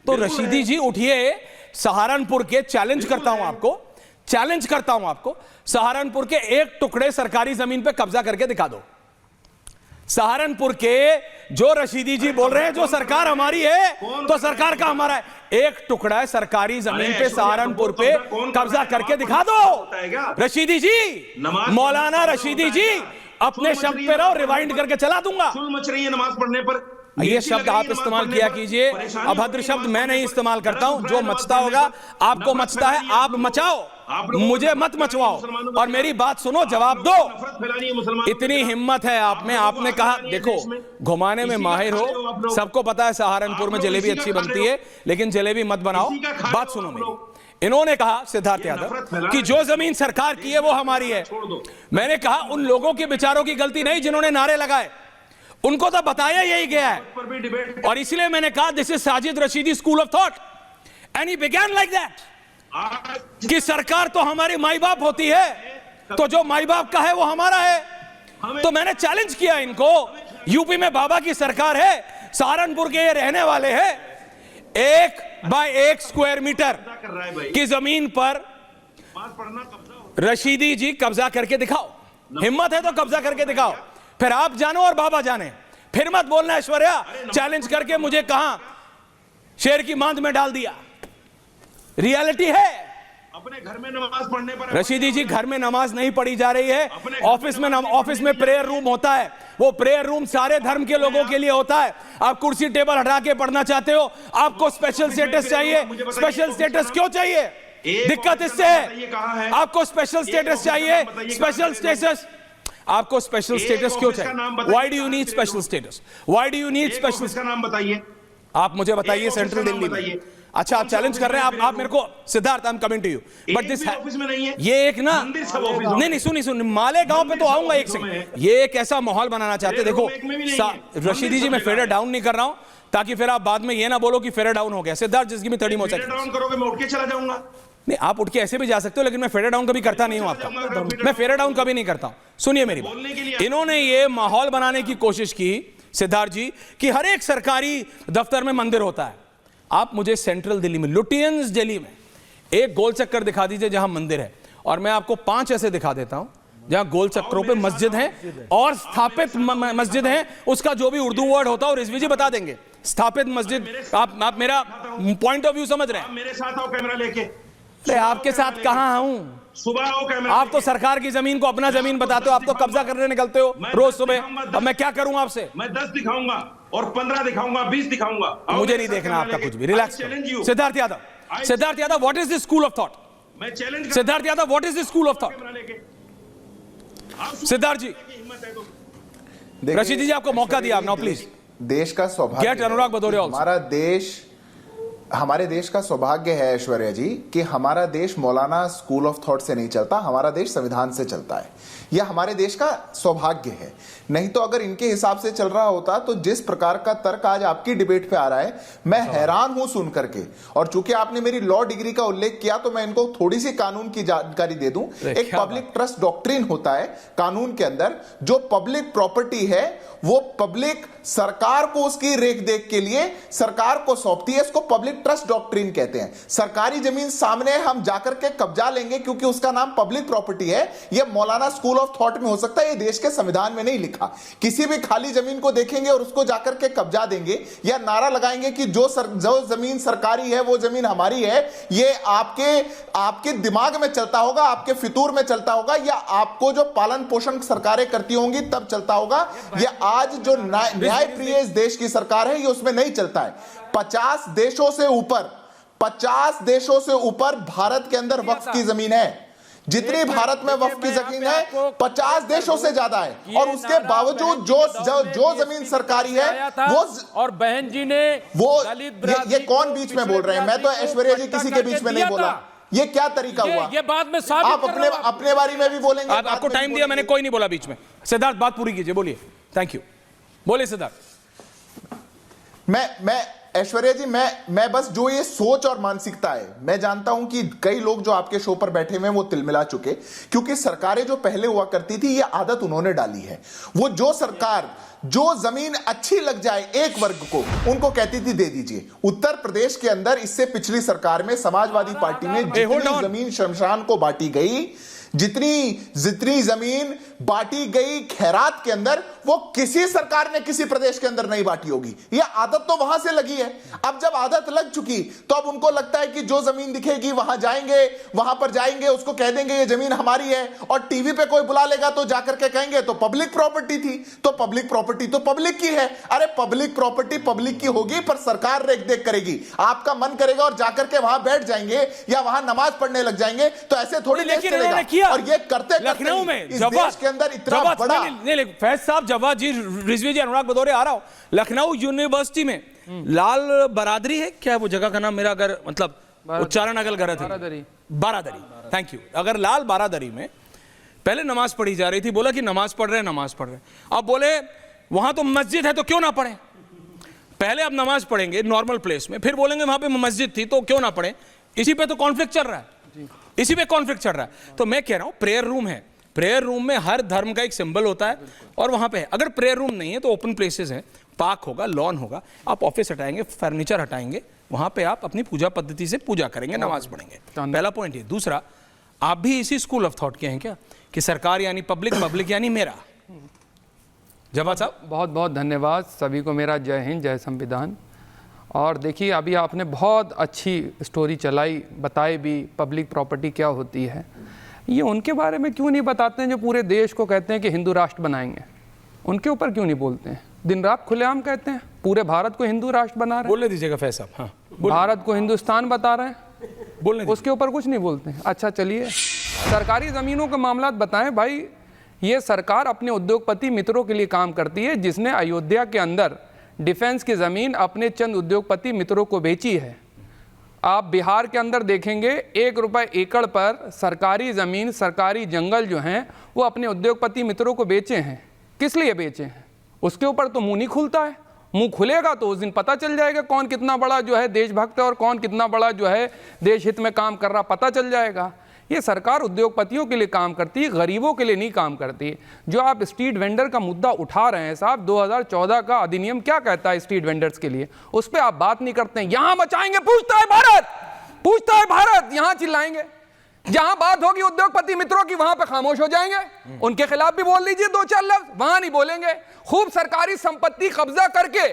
तो रशीदी जी उठिए, सहारनपुर के चैलेंज करता हूं आपको, सहारनपुर के एक टुकड़े सरकारी जमीन पे कब्जा करके दिखा दो। सहारनपुर के जो रशीदी जी बोल रहे हैं जो सरकार हमारी है, तो सरकार का हमारा है, एक टुकड़ा है सरकारी जमीन पे सहारनपुर पे कब्जा करके दिखा दो। रशीदी जी, मौलाना रशीदी जी, अपने शब्द पे रहो, रिवाइंड करके चला दूंगा। चुल मच रही है नमाज पढ़ने पर। ये शब्द आप इस्तेमाल किया कीजिए, अभद्र शब्द मैं नहीं इस्तेमाल करता हूं। जो मचता होगा, आपको मचता है आप मचाओ, मुझे मत मचवाओ। और मेरी बात सुनो, जवाब दो। इतनी हिम्मत है आप में, आपने कहा देखो घुमाने में माहिर हो, सबको पता है सहारनपुर में जलेबी अच्छी बनती है, लेकिन जलेबी मत बनाओ। बात सुनो मेरी। इन्होंने कहा सिद्धार्थ यादव कि जो जमीन सरकार की है वो हमारी है। मैंने कहा उन लोगों के विचारों की गलती नहीं जिन्होंने नारे लगाए, उनको तो बताया यही गया है। और इसलिए मैंने कहा this is Sajid Rashidi school of thought and he began like that. आज कि सरकार तो हमारी माई बाप होती है, तो जो माई बाप का है वो हमारा है। तो मैंने चैलेंज किया इनको, यूपी में बाबा की सरकार है, सहारनपुर के ये रहने वाले हैं, 1 बाय 1 स्क्वायर मीटर कर रहा है भाई, की जमीन पर बात पढ़ना कब्जा हो। रशीदी जी कब्जा करके दिखाओ, हिम्मत है तो कब्जा करके दिखाओ, फिर आप जानो और बाबा जाने। फिर मत बोलना ऐश्वर्या चैलेंज करके मुझे कहां शेर की मांद में डाल दिया। रियलिटी है, अपने घर में नमाज पढ़ने पर रशीदी जी घर में नमाज नहीं पढ़ी जा रही है, ऑफिस में प्रेयर रूम होता है, वो प्रेयर रूम सारे धर्म के लोगों के लिए होता है। आप कुर्सी टेबल हटा के पढ़ना चाहते हो, आपको स्पेशल स्टेटस चाहिए। स्पेशल स्टेटस क्यों चाहिए? दिक्कत इससे है, आपको स्पेशल स्टेटस चाहिए। स्पेशल स्टेटस, आपको स्पेशल स्टेटस क्यों चाहिए? Why do you need special status? Why do you need special? इसका नाम बताइए, आप मुझे बताइए सेंट्रल दिल्ली में। अच्छा आप चैलेंज कर रहे हैं, आप मेरे को, Siddharth I am coming to you, but this office में नहीं है ये एक ना, मंदिर सब ऑफिस नहीं सुनी मालेगांव पे तो आऊंगा एक सेकंड। ये एक ऐसा माहौल बनाना चाहते, देखो रशीदी जी मैं फेडर डाउन नहीं कर रहा हूं, ताकि फिर आप बाद में ये ना बोलो कि फेडर डाउन हो गया। Siddharth just give me 30 more seconds. Down करोगे मैं उठ के चला जाऊंगा। नहीं आप उठ के ऐसे भी जा सकते हो, लेकिन मैं फेडर डाउन कभी करता नहीं हूं आपका, मैं फेडर डाउन कभी नहीं करता हूं। सुनिए मेरी बात, इन्होंने ये माहौल बनाने की कोशिश की सिद्धार्थ जी कि हर एक सरकारी दफ्तर में मंदिर होता है। आप मुझे सेंट्रल दिल्ली में, लुटियंस दिल्ली में एक गोल चक्कर दिखा दीजिए जहां मंदिर है, और मैं आपको 5 ऐसे दिखा देता हूं जहां गोल चक्करों पे मस्जिद है और स्थापित मस्जिद है। उसका जो भी उर्दू वर्ड होता है और रिजवी जी बता देंगे। स्थापित मस्जिद, आप मेरा पॉइंट ऑफ व्यू समझ रहे हैं? मेरे साथ आओ कैमरा लेके। अरे आपके साथ कहां हूं? सुबह आओ कैमरा। आप तो सरकार की जमीन को अपना जमीन बताते हो, आप तो कब्जा करने निकलते हो रोज सुबह। अब मैं क्या करूं आपसे? मैं 10 दिखाऊंगा और 15 दिखाऊंगा, 20 दिखाऊंगा। मुझे नहीं देखना आपका कुछ भी, relax. Siddharth Yadav, Siddharth Yadav, what is the school of thought? मैं challenge, Siddharth Yadav, what is the school of thought? Siddharth ji, Rashidi ji आपको मौका दिया, नाउ प्लीज। देश का सौभाग्य, गेट अनुराग भदौरिया also। हमारे देश का सौभाग्य है ऐश्वर्या जी कि हमारा देश मौलाना स्कूल ऑफ थॉट से नहीं चलता, हमारा देश संविधान से चलता है। यह हमारे देश का सौभाग्य है। नहीं तो अगर इनके हिसाब से चल रहा होता तो जिस प्रकार का तर्क आज आपकी डिबेट पे आ रहा है, मैं हैरान हूं सुन करके। और चूंकि आपने मेरी लॉ डिग्री का उल्लेख किया तो मैं इनको थोड़ी सी कानून की जानकारी दे दूं। एक पब्लिक ट्रस्ट डॉक्ट्रिन होता है कानून के अंदर, जो पब्लिक प्रॉपर्टी है वो पब्लिक सरकार को उसकी रेख देख के लिए सरकार को सौंपती है। इसको पब्लिक ट्रस्ट डॉक्ट्रिन कहते हैं। सरकारी जमीन सामने हम जाकर के कब्जा लेंगे क्योंकि उसका नाम पब्लिक प्रॉपर्टी है, यह मौलाना स्कूल ऑफ थॉट में हो सकता है, यह देश के संविधान में नहीं लिखा। किसी भी खाली जमीन को देखेंगे और उसको जाकर के कब्जा देंगे या नारा लगाएंगे कि जो जमीन सरकारी है वो जमीन हमारी है, यह आपके दिमाग में चलता होगा, आपके फितूर में चलता होगा, या आपको जो पालन पोषण सरकारें करती होंगी तब चलता होगा। यह आज जो न्याय प्रिय इस देश की सरकार है, ये उसमें नहीं चलता है। 50 देशों से ऊपर भारत के अंदर वक्फ की जमीन है। जितनी भारत में वक्फ की जमीन है 50 देशों से ज्यादा है, और उसके बावजूद जो जमीन सरकारी है वो, और बहन जी ने वो ये कौन बीच में बोल रहे हैं? मैं तो ऐश्वर्या जी किसी के बीच में नहीं बोला। ये क्या तरीका हुआ? ये बात में आप अपने बारे में भी बोलेंगे। आपको टाइम दिया मैंने, कोई नहीं बोला बीच में। सिद्धार्थ बात पूरी कीजिए, बोलिए। थैंक यू, बोलिए सिद्धार्थ। मैं ऐश्वर्या जी, मैं बस जो ये सोच और मानसिकता है, मैं जानता हूं कि कई लोग जो आपके शो पर बैठे हुए हैं वो तिलमिला चुके, क्योंकि सरकारें जो पहले हुआ करती थी ये आदत उन्होंने डाली है। वो जो सरकार जो जमीन अच्छी लग जाए एक वर्ग को, उनको कहती थी दे दीजिए। उत्तर प्रदेश के अंदर इससे पिछली सरकार में समाजवादी पार्टी में जितनी जमीन शमशान को बांटी गई, जितनी जमीन बांटी गई खैरात के अंदर, वो किसी सरकार ने किसी प्रदेश के अंदर नहीं बांटी होगी। यह आदत तो वहां से लगी है। अब जब आदत लग चुकी तो अब उनको लगता है कि जो जमीन दिखेगी वहां पर जाएंगे, उसको कह देंगे ये जमीन हमारी है, और टीवी पे कोई बुला लेगा तो जाकर के कहेंगे तो पब्लिक प्रॉपर्टी थी, तो पब्लिक प्रॉपर्टी तो पब्लिक की है। अरे पब्लिक प्रॉपर्टी पब्लिक की होगी, पर सरकार रेख देख करेगी। आपका मन करेगा और जाकर के वहां बैठ जाएंगे या वहां नमाज पढ़ने लग जाएंगे, तो ऐसे थोड़ी देर चलेगा। और ये करते लखनऊ में इस देश के अंदर इतना बड़ा, फैज साहब, जवाद जी, रिजवी जी, अनुराग भदौरिया, आ रहा हूं। लखनऊ यूनिवर्सिटी में लाल बरादरी है क्या वो जगह का नाम? मेरा अगर मतलब उच्चारण अगर गलत है, बारादरी, थैंक यू। अगर लाल बारादरी में पहले नमाज पढ़ी जा रही थी, बोला कि नमाज पढ़ रहे हैं। अब बोले वहां तो मस्जिद है तो क्यों ना पढ़े। पहले अब नमाज पढ़ेंगे नॉर्मल प्लेस में, फिर बोलेंगे वहां पे मस्जिद थी तो क्यों ना पढ़े। इसी पे तो कॉन्फ्लिक्ट चल रहा है, इसी पे कॉन्फ्लिक्ट चल रहा है। तो मैं कह रहा हूं प्रेयर रूम है, प्रेयर रूम में हर धर्म का एक सिंबल होता है और वहां पे है। अगर प्रेयर रूम नहीं है तो ओपन प्लेसेस हैं, पार्क होगा, लॉन होगा, आप ऑफिस हटाएंगे, फर्नीचर हटाएंगे, वहां पे आप अपनी पूजा पद्धति से पूजा करेंगे, नमाज पढ़ेंगे। पहला पॉइंट ये। दूसरा, आप भी इसी स्कूल ऑफ थॉट के हैं क्या कि सरकार यानी पब्लिक, पब्लिक यानी मेरा? जवाब साहब। बहुत बहुत धन्यवाद सभी को, मेरा जय हिंद, जय संविधान। और देखिए अभी आपने बहुत अच्छी स्टोरी चलाई, बताई भी पब्लिक प्रॉपर्टी क्या होती है। ये उनके बारे में क्यों नहीं बताते हैं जो पूरे देश को कहते हैं कि हिंदू राष्ट्र बनाएंगे? उनके ऊपर क्यों नहीं बोलते हैं? दिन रात खुलेआम कहते हैं पूरे भारत को हिंदू राष्ट्र बना रहे हैं, बोलने दीजिएगा फैज साहब। हाँ, भारत को हिंदुस्तान बता रहे हैं, बोलने दीजिए। उसके ऊपर कुछ नहीं बोलते हैं। अच्छा चलिए, सरकारी ज़मीनों के मामला बताएं भाई। ये सरकार अपने उद्योगपति मित्रों के लिए काम करती है, जिसने अयोध्या के अंदर डिफेंस की ज़मीन अपने चंद उद्योगपति मित्रों को बेची है। आप बिहार के अंदर देखेंगे 1 रुपये एकड़ पर सरकारी ज़मीन, सरकारी जंगल जो हैं वो अपने उद्योगपति मित्रों को बेचे हैं। किस लिए बेचे हैं उसके ऊपर तो मुंह नहीं खुलता है। मुंह खुलेगा तो उस दिन पता चल जाएगा कौन कितना बड़ा जो है देशभक्त है और कौन कितना बड़ा जो है देश हित में काम कर रहा, पता चल जाएगा। ये सरकार उद्योगपतियों के लिए काम करती है, गरीबों के लिए नहीं काम करती है। जो आप स्ट्रीट वेंडर का मुद्दा उठा रहे हैं साहब, 2014 का अधिनियम क्या कहता है स्ट्रीट वेंडर्स के लिए, उस पर आप बात नहीं करते हैं। यहां मचाएंगे पूछता है भारत, पूछता है भारत, यहां चिल्लाएंगे। जहां बात होगी उद्योगपति मित्रों की वहां पे खामोश हो जाएंगे। उनके खिलाफ भी बोल लीजिए 2-4 लफ्ज, वहां नहीं बोलेंगे। खूब सरकारी संपत्ति कब्जा करके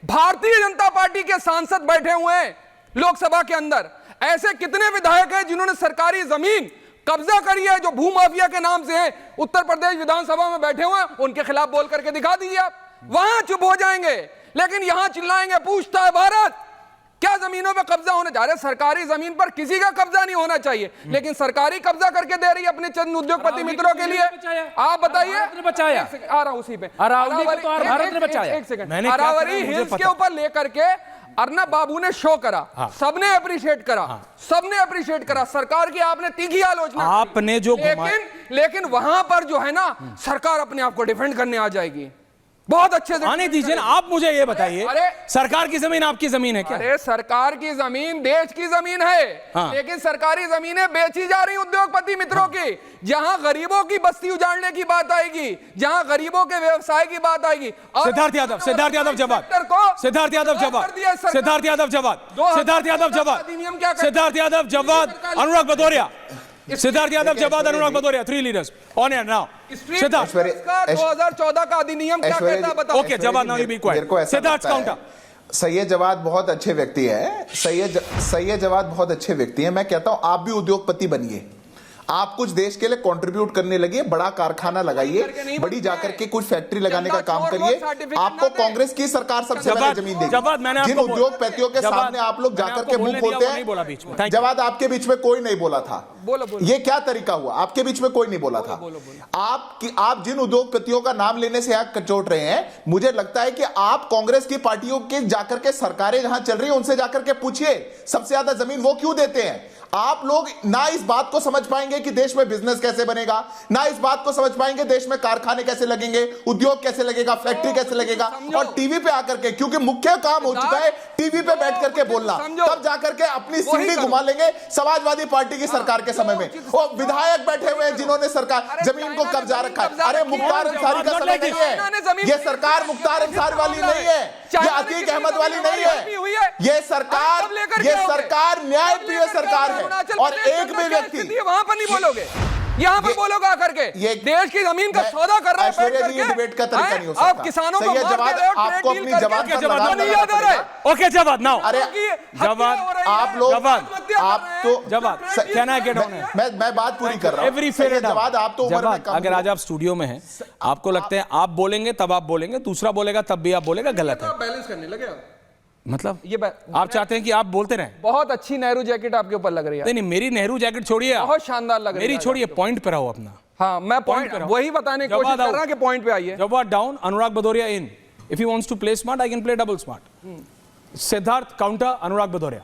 भारतीय जनता पार्टी के सांसद बैठे हुए हैं लोकसभा के अंदर। ऐसे कितने विधायक हैं जिन्होंने सरकारी जमीन कब्जा करी है, जो भूमाफिया के नाम से है, उत्तर प्रदेश विधानसभा में बैठे हुए हैं, उनके खिलाफ बोल करके दिखा दीजिए आप। वहां चुप हो जाएंगे, लेकिन यहां चिल्लाएंगे पूछता है भारत। क्या जमीनों पे कब्जा होने जा रहे? सरकारी जमीन पर किसी का कब्जा नहीं होना चाहिए, लेकिन सरकारी कब्जा करके दे रही है अपने चंद उद्योगपति मित्रों के लिए। आप बताइए। बचाया आ रहा हूं उसी पे। अरावली को तो भारत ने बचाया। एक सेकंड, अरावली हिल्स के ऊपर लेकर के अर्नब बाबू ने शो करा, सबने अप्रिशिएट करा, सबने अप्रिशिएट करा। सरकार की आपने तीखी आलोचना, आपने जो लेकिन वहां पर जो है ना सरकार अपने आप को डिफेंड करने आ जाएगी। बहुत अच्छे से आने दीजिए ना। आप मुझे ये बताइए, अरे सरकार की जमीन आपकी जमीन है क्या? अरे सरकार की जमीन देश की जमीन है, लेकिन सरकारी जमीनें बेची जा रही उद्योगपति मित्रों की। जहां गरीबों की बस्ती उजाड़ने की बात आएगी, जहां गरीबों के व्यवसाय की बात आएगी। सिद्धार्थ यादव, सिद्धार्थ यादव जवाब, सिद्धार्थ यादव जवाब, सिद्धार्थ यादव जवाब, सिद्धार्थ यादव जवाब, सिद्धार्थ यादव जवाब, अनुराग भदौरिया, सिद्धार्थ यादव जवाब, Anurag Bhadauria, 3 leaders on air now. Siddharth, 2014 का अधिनियम क्या कहता है बताओ। ओके जवाब, now you be quiet. Siddharth counter. Syed Jawad बहुत अच्छे व्यक्ति है, सैयद जवाद बहुत अच्छे व्यक्ति हैं। मैं कहता हूं आप भी उद्योगपति बनिए, आप कुछ देश के लिए कंट्रीब्यूट करने लगिए, बड़ा कारखाना लगाइए, बड़ी जाकर के कुछ फैक्ट्री लगाने का काम करिए। आपको कांग्रेस की सरकार सबसे पहले जमीन देगी। जिन उद्योगपतियों के सामने आप लोग जाकर के मुंह खोलते हैं, जवाब आपके बीच में कोई नहीं बोला था। ये क्या तरीका हुआ? आपके बीच में कोई नहीं बोला था। आप जिन उद्योगपतियों का नाम लेने से आंख कचोट रहे हैं, मुझे लगता है कि आप कांग्रेस की पार्टियों के जाकर के सरकारें जहां चल रही है उनसे जाकर के पूछिए सबसे ज्यादा जमीन वो क्यों देते हैं। आप लोग ना इस बात को समझ पाएंगे कि देश में बिजनेस कैसे बनेगा, ना इस बात को समझ पाएंगे देश में कारखाने कैसे लगेंगे, उद्योग कैसे लगेगा, फैक्ट्री कैसे लगेगा। और टीवी पे आकर के, क्योंकि मुख्य काम हो चुका है टीवी पे बैठ करके बोलना, तब जाकर के अपनी सीढ़ी घुमा लेंगे समाजवादी पार्टी की सरकार के समय में। और विधायक बैठे हुए हैं जिन्होंने सरकार जमीन को कब्जा रखा है। अरे मुख्तार अंसारी का समय नहीं है, ये सरकार मुख्तार अंसारी वाली नहीं है, ये अतीक अहमद वाली नहीं है, ये सरकार न्यायप्रिय सरकार है। और एक भी व्यक्ति वहां पर नहीं बोलोगे, यहाँ पर बोलोगे आकर के देश की जमीन का सौदा कर रहा है बैठ करके। डिबेट का तरीका नहीं हो सकता। आप किसानों को मार दे रहे हो, आपको अपनी जवाब का जवाब नहीं याद आ रहा है। ओके जवाब नाउ। अरे जवाब आप लोग, आप तो जवाब कैन आई गेट ऑन? मैं बात पूरी कर रहा हूं। एवरी फेयर जवाब आप तो उम्र में कम। अगर आज आप स्टूडियो में हैं, आपको लगता है आप बोलेंगे तब आप बोलेंगे, दूसरा बोलेगा तब भी आप बोलेगा, गलत है। बैलेंस करने लगे मतलब ये आप चाहते हैं कि आप बोलते रहें। बहुत अच्छी नेहरू जैकेट आपके ऊपर लग रही है। नहीं, मेरी नेहरू जैकेट छोड़िए, बहुत शानदार लग रही है। मेरी छोड़िए, पॉइंट पे रहो अपना। हाँ, मैं पॉइंट वही बताने की कोशिश कर रहा हूं कि पॉइंट पे आइए। जवाब down, Anurag Bhadauria in. If he wants to play smart, I can play double smart. Siddharth counter, Anurag Bhadauria.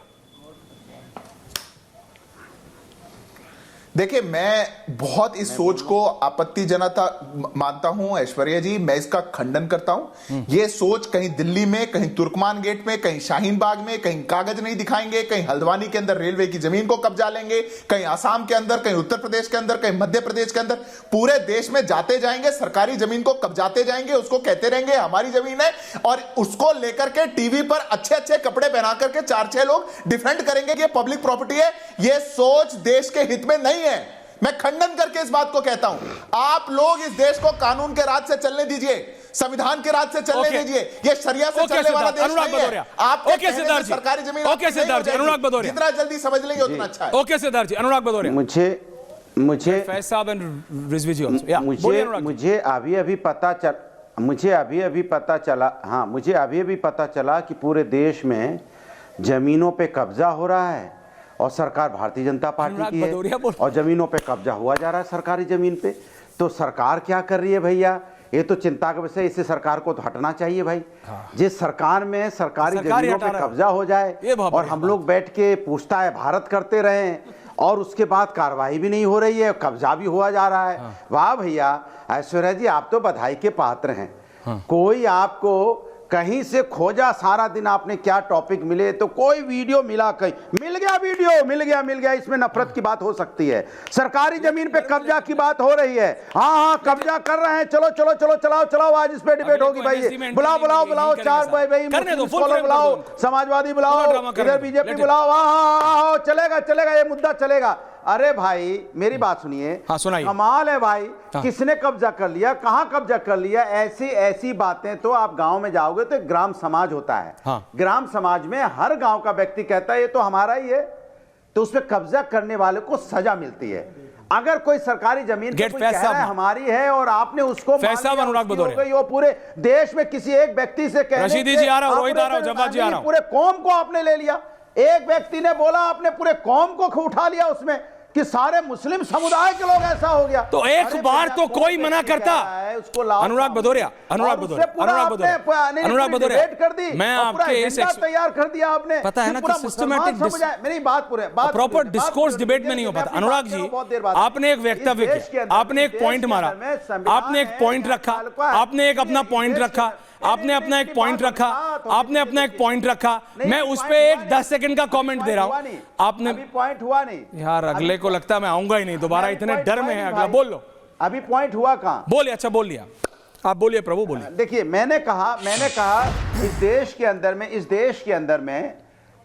देखिए, मैं बहुत इस सोच को आपत्तिजनक मानता हूं ऐश्वर्या जी, मैं इसका खंडन करता हूं। ये सोच कहीं दिल्ली में, कहीं तुर्कमान गेट में, कहीं शाहीन बाग में, कहीं कागज नहीं दिखाएंगे, कहीं हल्द्वानी के अंदर रेलवे की जमीन को कब्जा लेंगे, कहीं आसाम के अंदर, कहीं उत्तर प्रदेश के अंदर, कहीं मध्य प्रदेश के अंदर, पूरे देश में जाते जाएंगे, सरकारी जमीन को कब्जाते जाएंगे, उसको कहते रहेंगे हमारी जमीन है, और उसको लेकर के टीवी पर अच्छे अच्छे कपड़े पहना करके 4-6 लोग डिफेंड करेंगे कि ये पब्लिक प्रॉपर्टी है। ये सोच देश के हित में नहीं है। मैं खंडन करके इस बात को कहता हूं, आप लोग इस देश को कानून के राज से चलने दीजिए, संविधान के राज से चलने दीजिए। ये शरिया से चलने वाला देश नहीं है। आपके कहने से सरकारी जमीन अनुराग भदौरिया, जितना जल्दी समझ लेंगे उतना अच्छा है। ओके सिद्धार्थ जी, अनुराग भदौरिया। मुझे अभी पता चला कि पूरे देश में जमीनों पे कब्जा हो रहा है और सरकार भारतीय जनता पार्टी की है और जमीनों पे कब्जा हुआ जा रहा है सरकारी जमीन पे। तो सरकार क्या कर रही है भैया? ये तो चिंता का विषय। इससे सरकार को तो हटना चाहिए भाई। जिस सरकार में सरकारी जमीनों पे कब्जा हो जाए और हम लोग बैठ के पूछता है भारत करते रहे और उसके बाद कार्रवाई भी नहीं हो रही है, कब्जा भी हुआ जा रहा है। वाह भैया ऐश्वर्या जी, आप तो बधाई के पात्र हैं। कोई आपको कहीं से खोजा, सारा दिन आपने क्या टॉपिक मिले, तो कोई वीडियो मिला, कहीं मिल गया, वीडियो मिल गया। इसमें नफरत की बात हो सकती है। सरकारी जमीन पे कब्जा की बात हो रही है। हाँ, कब्जा कर रहे हैं, चलो चलाओ, आज इस पे डिबेट होगी भाई। बुलाओ 4 भाई, बुलाओ, समाजवादी बुलाओ, इधर बीजेपी बुलाओ। हाँ, चलेगा, ये मुद्दा चलेगा। अरे भाई मेरी बात सुनिए। कमाल है भाई, किसने कब्जा कर लिया, कहां कब्जा कर लिया? ऐसी बातें तो आप गांव में जाओगे तो ग्राम समाज होता है। ग्राम समाज में हर गांव का व्यक्ति कहता है ये तो हमारा ही है, तो उसमें कब्जा करने वाले को सजा मिलती है। अगर कोई सरकारी जमीन कह रहा है हमारी है और आपने उसको वो पूरे देश में किसी एक व्यक्ति से पूरे कौम को आपने ले लिया। एक व्यक्ति ने बोला आपने पूरे कौम को उठा लिया उसमें कि सारे मुस्लिम समुदाय के लोग, ऐसा हो गया। तो एक बार तो कोई मना करता। अनुराग भदौरिया कर दी, मैं आपके तैयार कर दिया आपने। पता है ना कि सिस्टमैटिक मेरी बात प्रॉपर डिस्कोर्स डिबेट में नहीं हो पाता। अनुराग जी, आपने एक वक्तव्य किया, आपने एक पॉइंट मारा, आपने एक पॉइंट रखा, आपने एक अपना पॉइंट रखा, आपने अपना एक पॉइंट रखा, मैं उस पे एक 10 सेकंड का कमेंट दे रहा हूं। आपने पॉइंट हुआ नहीं यार, अगले को लगता है मैं आऊंगा ही नहीं दोबारा, इतने डर में है अगला। बोल लो, अभी पॉइंट हुआ कहां? बोलिए। अच्छा बोल लिया, आप बोलिए प्रभु, बोलिए। देखिए, मैंने कहा इस देश के अंदर में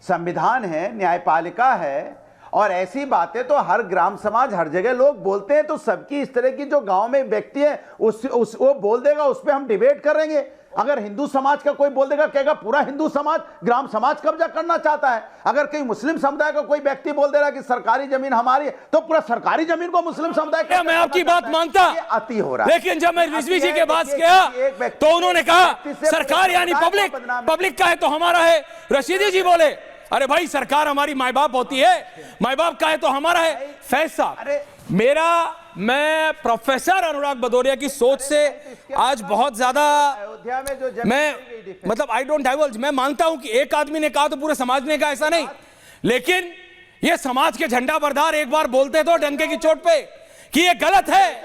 संविधान है, न्यायपालिका है, और ऐसी बातें तो हर ग्राम समाज हर जगह लोग बोलते हैं। तो सबकी इस तरह की जो गांव में व्यक्ति है वो बोल देगा, उस पर हम डिबेट करेंगे। अगर हिंदू समाज का कोई बोल देगा, कहेगा पूरा हिंदू समाज, ग्राम समाज कब्जा करना चाहता है। अगर कहीं मुस्लिम समुदाय का कोई व्यक्ति बोल दे रहा है कि सरकारी जमीन हमारी है, तो पूरा सरकारी जमीन को मुस्लिम समुदाय मैं आपकी बात मानता, अति हो रहा है। लेकिन जब मैं रिजवी जी के पास गया तो उन्होंने कहा सरकार यानी पब्लिक का है तो हमारा है। रशीदी जी बोले अरे भाई सरकार हमारी माई बाप होती है, माई बाप का है तो हमारा है। फैसला मैं प्रोफेसर अनुराग भदौरिया की सोच से आज बहुत ज्यादा मैं आई डोंट डाइवर्ज। मैं मानता हूं कि एक आदमी ने कहा तो पूरे समाज ने कहा, ऐसा नहीं। लेकिन ये समाज के झंडा बरदार एक बार बोलते तो डंके की चोट पे कि ये गलत है,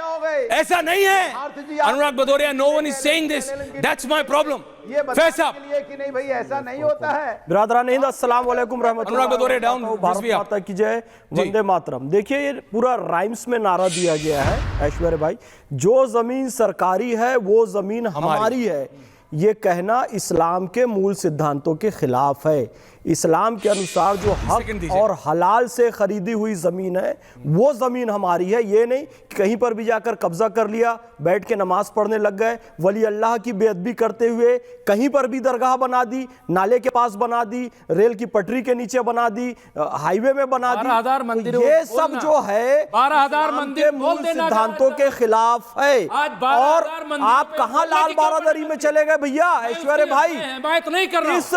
ऐसा नहीं है। Anurag Bhadauria, no one is saying this, that's my problem. फैसला कि नहीं भाई ऐसा नहीं होता है। बिरादरान हिंद, अस्सलाम वालेकुम रहमतुल्लाह। अनुराग भदौरिया डाउन, भारत माता की जय, वंदे मातरम। देखिए, ये पूरा राइम्स में नारा दिया गया है ऐश्वर्या भाई, जो जमीन सरकारी है वो जमीन हमारी है। ये कहना इस्लाम के मूल सिद्धांतों के खिलाफ है। इस्लाम के अनुसार जो हक और हलाल से खरीदी हुई ज़मीन है वो ज़मीन हमारी है। ये नहीं कि कहीं पर भी जाकर कब्जा कर लिया, बैठ के नमाज पढ़ने लग गए, वली अल्लाह की बेअदबी करते हुए कहीं पर भी दरगाह बना दी, नाले के पास बना दी, रेल की पटरी के नीचे बना दी, हाईवे में बना दी। 12,000 मंदिर, ये सब जो है 12,000 मंदिर मूल सिद्धांतों के खिलाफ है। और आप कहां लाल बारादरी में चले गए भैया ऐश्वर्या भाई? मैं तो नहीं कर रहा हूं। इस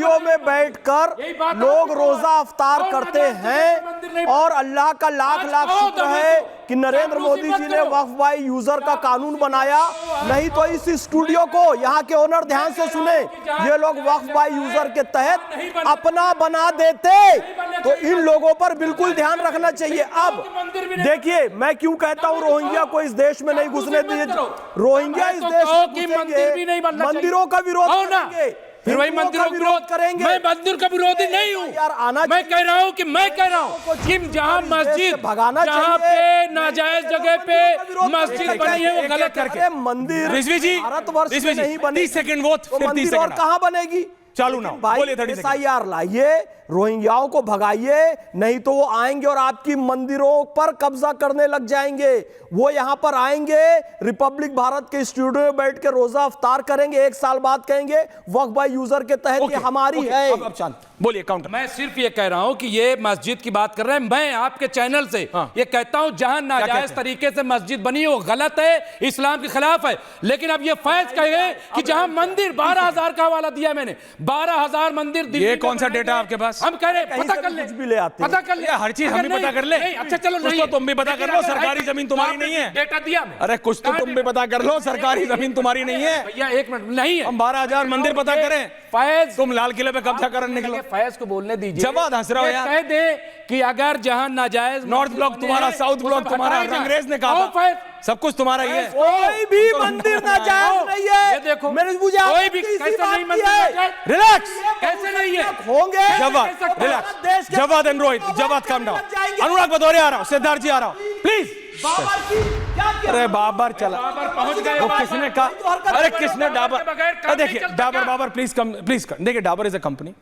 स्टूडियो में बैठकर लोग रोजा अफ्तार करते हैं और अल्लाह का लाख लाख शुक्र है कि नरेंद्र मोदी जी ने वक्फ बाय यूजर का कानून बनाया, नहीं तो इस स्टूडियो को यहाँ के ओनर ध्यान से सुने, ये लोग वक्फ बाय यूजर के तहत अपना बना देते। तो इन लोगों पर बिल्कुल ध्यान रखना चाहिए। अब देखिए मैं क्यों कहता हूं रोहिंग्या को इस देश में नहीं घुसने दिए। रोहिंग्या इस देश में मंदिरों का विरोध करेंगे, फिर वही मंदिरों का विरोध करेंगे। मैं मंदिर का विरोधी नहीं हूँ यार, मैं कह रहा हूँ कि जहाँ मस्जिद भगाना, जहाँ पे नाजायज जगह पे मस्जिद बनी है वो गलत करके मंदिर भारतवर्ष में नहीं बनी, 30 सेकंड वो मंदिर और कहाँ बनेगी? चालू ना बोलिए, SIR लाइए, रोहिंग्याओं को भगाइए, नहीं तो वो आएंगे और आपकी मंदिरों पर कब्जा करने लग जाएंगे। वो यहां पर आएंगे, रिपब्लिक भारत के स्टूडियो में बैठ के रोजा अफ्तार करेंगे, 1 साल बाद कहेंगे वक्फ बाय यूजर के तहत ये हमारी है। अब शांत बोलिए, काउंटर। मैं सिर्फ ये कह रहा हूं कि ये मस्जिद की बात कर रहे हैं, मैं आपके चैनल से ये कहता हूं जहां नाजायज तरीके से मस्जिद बनी वो गलत है, इस्लाम के खिलाफ है। लेकिन अब ये फैज कहे कि जहां मंदिर 12,000 का हवाला दिया मैंने, 12,000 मंदिर, ये कौन सा डेटा आपके पास? हम कह रहे पता कर ले, भी ले आते पता कर ले, हर चीज हम भी पता कर ले। अच्छा चलो, कुछ तो तुम भी पता कर लो, सरकारी जमीन तुम्हारी नहीं है। डेटा दिया मैं। अरे कुछ तो तुम भी पता कर लो, सरकारी जमीन तुम्हारी नहीं है। भैया 1 मिनट नहीं है। हम 12,000 मंदिर पता करें, फैज तुम लाल किले पे कब्जा करने निकलो। फैज को बोलने दीजिए, जवाब हंस रहा हो यार। कह दे कि अगर जहां नाजायज नॉर्थ ब्लॉक तुम्हारा, साउथ ब्लॉक तुम्हारा, अंग्रेज ने कहा था सब कुछ तुम्हारा ही है। कोई भी मंदिर नाजायज नहीं है। ये देखो मैंने मुझे कोई भी कैसे नहीं मंदिर, रिलैक्स, कैसे नहीं है होंगे। जवाब रिलैक्स, जवाब एंड रोहित, जवाब काम डाउन। अनुराग भदौरिया आ रहा हूं, सिद्धार्थ जी आ रहा हूं प्लीज। अरे बाबर चला, पहुंच गए। वो किसने कहा? अरे किसने डाबर? देखिए Dabur Babar please come, please कर। देखिए Dabur is a company,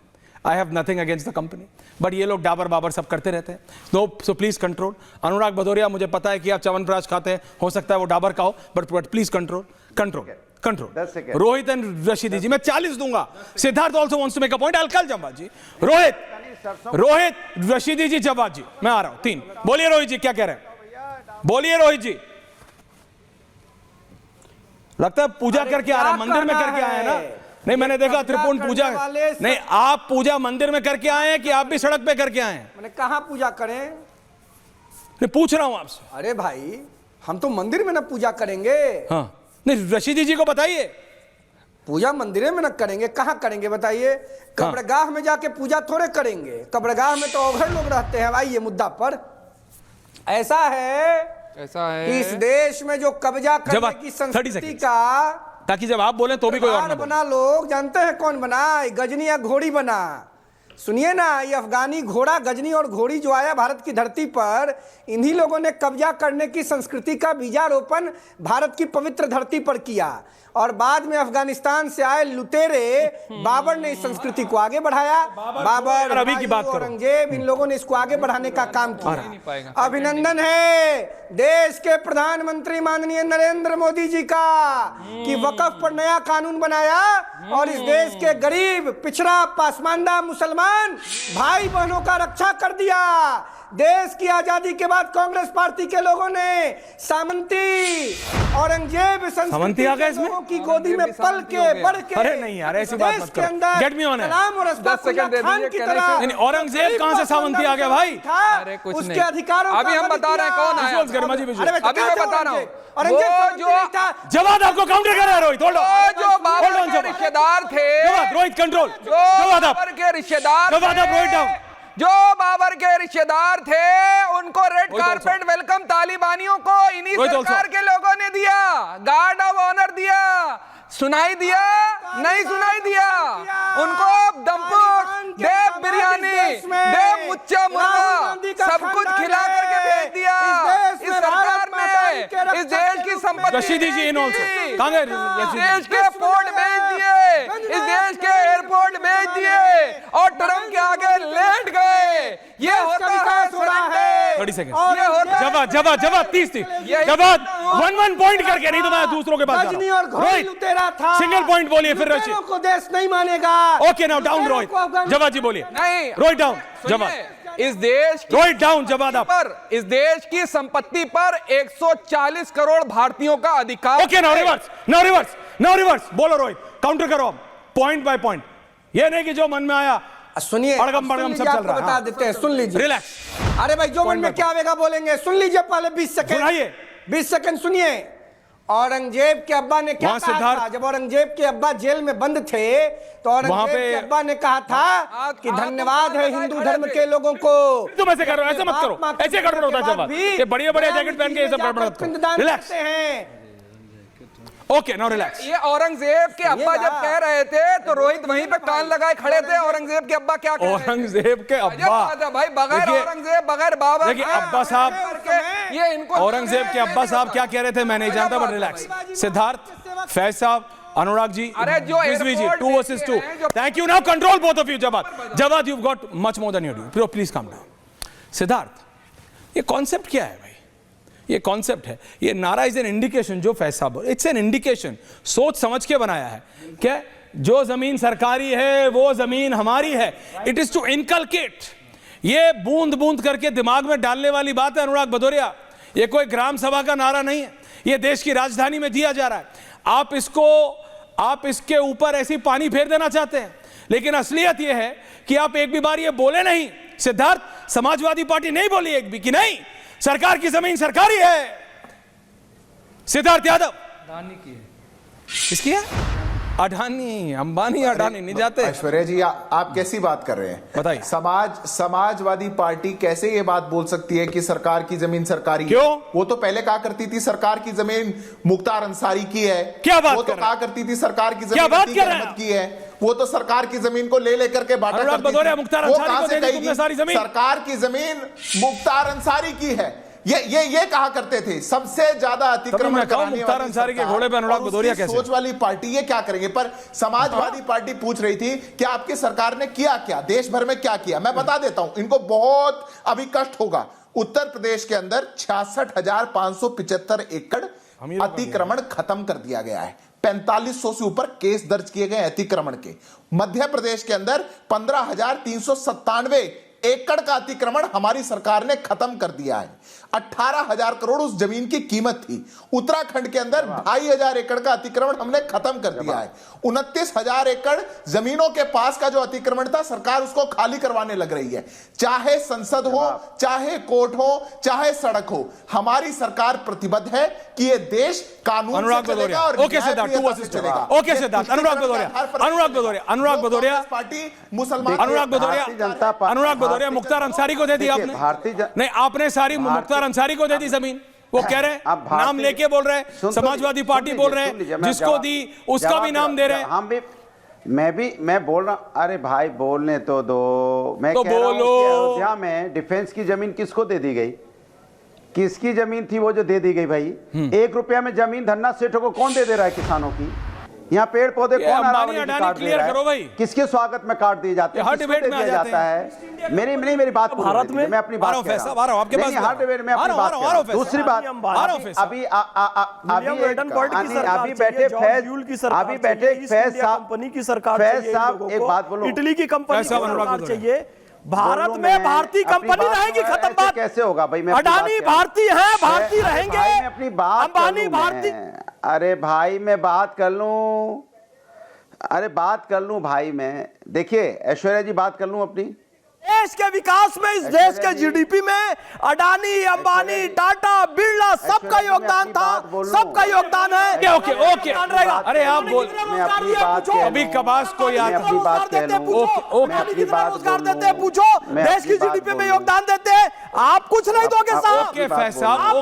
I have nothing against the company, but ये लोग डाबर बाबर सब करते रहते हैं। So please control. Anurag Bhadauria, मुझे पता है कि आप च्यवनप्राश खाते हैं, हो सकता है वो डाबर का हो, but please control, control, control. Rohit and Rashidi ji मैं 40 दूंगा। Siddharth also wants to make a point, I will call Jawad ji. Rohit, Rashidi ji, Jawad ji, मैं आ रहा हूं। 3 बोलिए रोहित जी, क्या कह रहे हैं? बोलिए रोहित जी। लगता है पूजा करके आ रहा है, मंदिर में करके आए हैं ना? नहीं, मैंने देखा त्रिपुण पूजा। नहीं, आप पूजा मंदिर में करके आए हैं कि आप भी सड़क पे करके आए हैं? मैंने कहा पूजा करें? नहीं, पूछ रहा हूं आपसे। अरे भाई हम तो मंदिर में ना पूजा करेंगे। हाँ, नहीं रशीदी जी को बताइए। पूजा मंदिर में ना करेंगे, कहाँ करेंगे बताइए? कब्रगाह में जाके पूजा थोड़े करेंगे, कब्रगाह में तो अवघड़ लोग रहते हैं भाई। ये मुद्दा पर ऐसा है कि इस देश में जो कब्जा करने की संस्कृति का, ताकि जब आप बोले तो भी कोई और ना बना, लोग जानते हैं कौन बना? गजनी या घोड़ी बना। सुनिए ना, ये अफगानी घोड़ा, गजनी और घोड़ी जो आया भारत की धरती पर, इन्हीं लोगों ने कब्जा करने की संस्कृति का बीजारोपण भारत की पवित्र धरती पर किया। और बाद में अफगानिस्तान से आए लुटेरे बाबर ने इस संस्कृति को आगे बढ़ाया। बाबर, अभी की बात करो, औरंगजेब, इन लोगों ने इसको आगे बढ़ाने का काम किया। अभिनंदन है देश के प्रधानमंत्री माननीय नरेंद्र मोदी जी का कि वक्फ पर नया कानून बनाया और इस देश के गरीब, पिछड़ा, पासमानदा मुसलमान भाई बहनों का रक्षा कर दिया। देश की आजादी के बाद कांग्रेस पार्टी के लोगों ने सामंती, औरंगजेब सामंती आ गए इसमें की गोदी में पल के बढ़ के। अरे नहीं यार, ऐसी बात मत करो। गेट मी ऑन है। 10 सेकंड दे दीजिए। नहीं, औरंगजेब कहां से सामंती आ गया भाई? अरे कुछ उसके नहीं, अधिकारों अभी हम बता रहे हैं कौन आया। अभी मैं बता रहा हूँ, वो जो जवाब आपको काउंटर कर रहा है रोहित। जो बाबर के रिश्तेदार थे, रोहित कंट्रोल, जो बाबर के रिश्तेदार, रोहित डाउन, जो बाबर के रिश्तेदार थे, उनको रेड कारपेट वेलकम तालिबानियों को इन्हीं सरकार के लोगों ने दिया, गार्ड ऑफ ऑनर दिया। सुनाई दिया? नहीं सुनाई दिया। उनको दमपुर, देव बिरयानी, देव मुच्चा मुर्गा सब कुछ खिला करके भेज दिया। इस सरकार ने इस देश की संपत्ति, रशीदी जी, इस देश के पोर्ट भेज दिए, इस देश के एयरपोर्ट भेज दिए और ट्रम्प के आगे लेट गए। ये होता है सरेंडर। 30 सेकंड। जवाब 30 जवाब 1 पॉइंट करके, नहीं तो मैं दूसरों के पास गजनी और घोड़ी लुटेरा था। सिंगल पॉइंट बोलिए फिर रशीद को देश नहीं मानेगा। ओके नाउ डाउन रोहित, जवाब जी बोलिए। नहीं, रोहित डाउन, जवाब। इस देश रोहित डाउन, जवाब आप। पर इस देश की संपत्ति पर 140 करोड़ भारतीयों का अधिकार। Okay now reverse, now reverse, now reverse. बोलो रोहित, काउंटर करो आप, पॉइंट बाय पॉइंट। ये नहीं कि जो मन में आया सुनिए, अड़गम बड़गम सब चल रहा है। बता देते हैं, सुन लीजिए। रिलैक्स। अरे भाई जो मन में क्या आवेगा बोलेंगे, सुन लीजिए पहले 20 सेकंड। सुनाइए। 20 सेकंड सुनिए। औरंगजेब के अब्बा ने क्या कहा था? जब औरंगजेब के अब्बा जेल में बंद थे तो औरंगजेब के अब्बा ने कहा था कि धन्यवाद है हिंदू धर्म के लोगों को। तुम ऐसे कर रहे हो, ऐसे मत करो, ऐसे गड़बड़ होता है जब ये बड़े जैकेट पहन के ये सब गड़बड़ करते हैं। रिलैक्स। Okay, now relax. ये औरंगजेब के अब्बा जब कह रहे थे तो रोहित वहीं पे कान लगाए खड़े थे। औरंगजेब के अब्बा क्या कह रहे थे? औरंगजेब के अब्बा भाई बगैर औरंगजेब बगैर बाबा, देखिए अब्बा साहब, ये इनको औरंगजेब के अब्बा साहब क्या कह रहे थे मैं नहीं जानता, बट रिलैक्स। सिद्धार्थ, फैज साहब, अनुराग जी, अरे जो Rizvi ji, 2 versus 2। Thank you. Now control both of you. Jawad you got much more than you do. Please calm down. Siddharth, ये कॉन्सेप्ट क्या है भाई? ये कॉन्सेप्ट है, ये नारा इज एन इंडिकेशन। जो फैज साहब, इट्स एन इंडिकेशन, सोच समझ के बनाया है। क्या? जो जमीन सरकारी है वो जमीन हमारी है। It is to inculcate. ये बूंद बूंद करके दिमाग में डालने वाली बात है अनुराग भदौरिया। ये कोई ग्राम सभा का नारा नहीं है, ये देश की राजधानी में दिया जा रहा है। आप इसके ऊपर ऐसी पानी फेर देना चाहते हैं, लेकिन असलियत यह है कि आप एक भी बार ये बोले नहीं। सिद्धार्थ, समाजवादी पार्टी नहीं बोली एक भी कि नहीं सरकार की जमीन सरकारी है। सिद्धार्थ यादव, अडानी की है। किसकी है? अडानी, अंबानी, अडानी नहीं जाते। ऐश्वर्या जी, आप कैसी बात कर रहे हैं? बताइए। समाजवादी पार्टी कैसे ये बात बोल सकती है कि सरकार की जमीन सरकारी? क्यों? वो तो पहले कहा करती थी सरकार की जमीन मुख्तार अंसारी की है। क्या बात? वो तो कहा करती थी सरकार की जमीन अहमद की है। वो तो सरकार की जमीन को ले लेकर के बांटा करती थी। मुख्तार अंसारी को दे दी तुमने सारी जमीन। सरकार की जमीन मुख्तार अंसारी की है, ये कहा करते थे। सबसे ज्यादा अतिक्रमण कराने मुख्तार अंसारी के घोड़े पे अनुराग भदौरिया कैसे? सोच वाली पार्टी ये क्या करेंगे? पर समाजवादी पार्टी पूछ रही थी कि आपकी सरकार ने किया क्या, देश भर में क्या किया। मैं बता देता हूं, इनको बहुत अभी कष्ट होगा। उत्तर प्रदेश के अंदर 66,575 एकड़ अतिक्रमण खत्म कर दिया गया है। 4500 से ऊपर केस दर्ज किए गए अतिक्रमण के। मध्य प्रदेश के अंदर 15,397 एकड़ का अतिक्रमण हमारी सरकार ने खत्म कर दिया है। 18,000 करोड़ उस जमीन की कीमत थी। उत्तराखंड के अंदर 2,500 एकड़ का अतिक्रमण हमने खत्म कर दिया है। 29,000 एकड़ जमीनों के पास का जो अतिक्रमण था, सरकार उसको खाली करवाने लग रही है। चाहे संसद हो, चाहे कोर्ट हो, चाहे सड़क हो, हमारी सरकार प्रतिबद्ध है कि ये देश कानून से चलेगा और न्यायप्रियता से चलेगा। ओके सिद्धार्थ, अनुराग भदौरिया पार्टी मुसलमान, अनुराग भदौरिया मुख्तार अंसारी को दे दी आपने? नहीं, आपने सारी मुख्तार अंसारी को दे दी जमीन। वो कह रहे हैं, नाम लेके बोल रहे हैं, समाजवादी पार्टी बोल रहे हैं, जिसको दी उसका भी नाम दे रहे हैं। हम भी, मैं बोल रहा हूं। अरे भाई बोलने तो दो। मैं तो कह रहा हूं कि बोलो। अयोध्या में डिफेंस की जमीन किसको दे दी गई? किसकी जमीन थी वो जो दे दी गई भाई? 1 रुपया में जमीन धन्ना सेठों को कौन दे रहा है? किसानों की। यहाँ पेड़ पौधे कौन अंबानी अडानी क्लियर करो भाई। किसके स्वागत में काट दिए जाते हैं? हर डिबेट में आ जाता है। मेरी बात भारत में मैं अपनी बात कह रहा हूं। आपके पास हर डिबेट में अपनी बात कर रहा हूं। दूसरी बात, अभी बैठे फैज साहब, कंपनी की सरकार फैज साहब एक बात बोलो, इटली की कंपनी की सरकार चाहिए। भारत में भारतीय कंपनी रहेगी, खत्म बात। कैसे होगा भाई? मैं अडानी भारतीय है, भारतीय रहेंगे। मैं अपनी बात, अंबानी भारतीय। अरे भाई मैं बात कर लूं, बात कर लूं भाई मैं। देखिए ऐश्वर्या जी, बात कर लूं अपनी। देश के विकास में, इस देश के जीडीपी में अडानी, अंबानी, टाटा, बिरला सबका योगदान था, सबका योगदान है। ओके। अरे आप बोल, अभी कबास को याद, अपनी बात कह लूं। रोजगार देते हैं, पूछो देश की जीडीपी में योगदान देते हैं। आप कुछ नहीं दोगे साहब। ओके फैज साहब,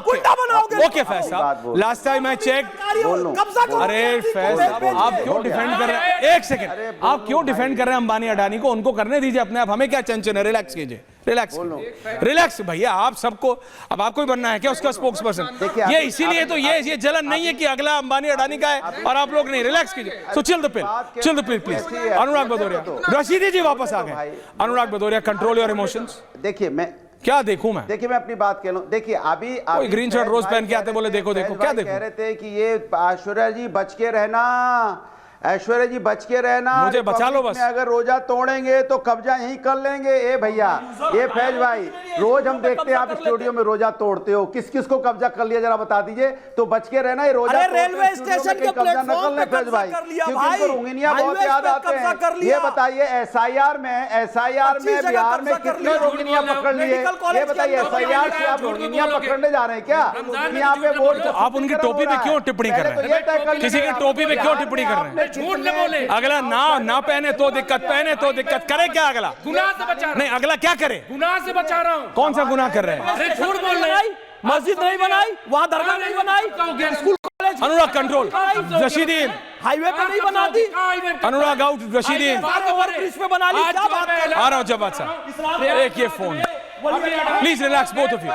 ओके फैज साहब, लास्ट टाइम मैं चेक। अरे फैज साहब, आप क्यों डिफेंड कर रहे हैं? एक सेकंड, आप क्यों डिफेंड कर रहे हैं अंबानी अडानी को? उनको करने दीजिए अपने आप, हमें क्या टेंशन है? रिलैक्स कीजिए, रिलैक्स भैया। आप सबको, अब आपको ही बनना है क्या उसका स्पोक्स पर्सन? ये इसीलिए तो ये जलन नहीं है कि अगला अंबानी अडानी का है और आप लोग नहीं। रिलैक्स कीजिए। So chill the pill please. Anurag Bhadauria, Rashidi ji वापस आ गए। Anurag Bhadauria, control your emotions. देखिए मैं क्या देखूं मैं? देखिए मैं अपनी बात कह लूं। देखिए अभी कोई ग्रीन शर्ट रोज पहन के आते, बोले देखो क्या देखो। कह रहे थे कि ये ऐश्वर्या जी बच के रहना, ऐश्वर्या जी बच के रहना, मुझे बचा लो बस। में अगर रोजा तोड़ेंगे तो कब्जा यहीं कर लेंगे। ए भैया, ये फैज भाई, रोज हम देखते हैं आप स्टूडियो में रोजा तोड़ते हो, किस किस को कब्जा कर लिया जरा बता दीजिए। तो बच के रहना, ये रोजा रेलवे स्टेशन के प्लेटफॉर्म पे कब्जा कर लिया भाई, रोहिंग्या बहुत याद आते हैं। ये बताइए एसआईआर में बिहार में कितने रोहिंग्या पकड़ लिए? ये बताइए एसआईआर से आप रोहिंग्या पकड़ने जा रहे हैं क्या? यहाँ पे वोट आप उनकी टोपी पे क्यों टिप्पणी कर रहे हैं? किसी की टोपी पे क्यों टिप्पणी कर रहे हैं? झूठ न बोले। अगला ना पहने तो दिक्कत, पहने तो दिक्कत, करे क्या अगला? गुनाह से बचा रहा नहीं, अगला क्या करे? गुनाह से बचा रहा हूँ। कौन सा गुनाह कर रहे हैं? अरे झूठ बोल रहे हैं। मस्जिद नहीं बनाई, वहां दरगाह नहीं बनाई, स्कूल कॉलेज अनुराग कंट्रोल रशीदीन, हाईवे पे नहीं बना दी, अनुराग आउट रशीदीन, ब्रिज पे बना ली। क्या बात कर आ रहा हूं जब साहब, एक ये phone, please relax both of you.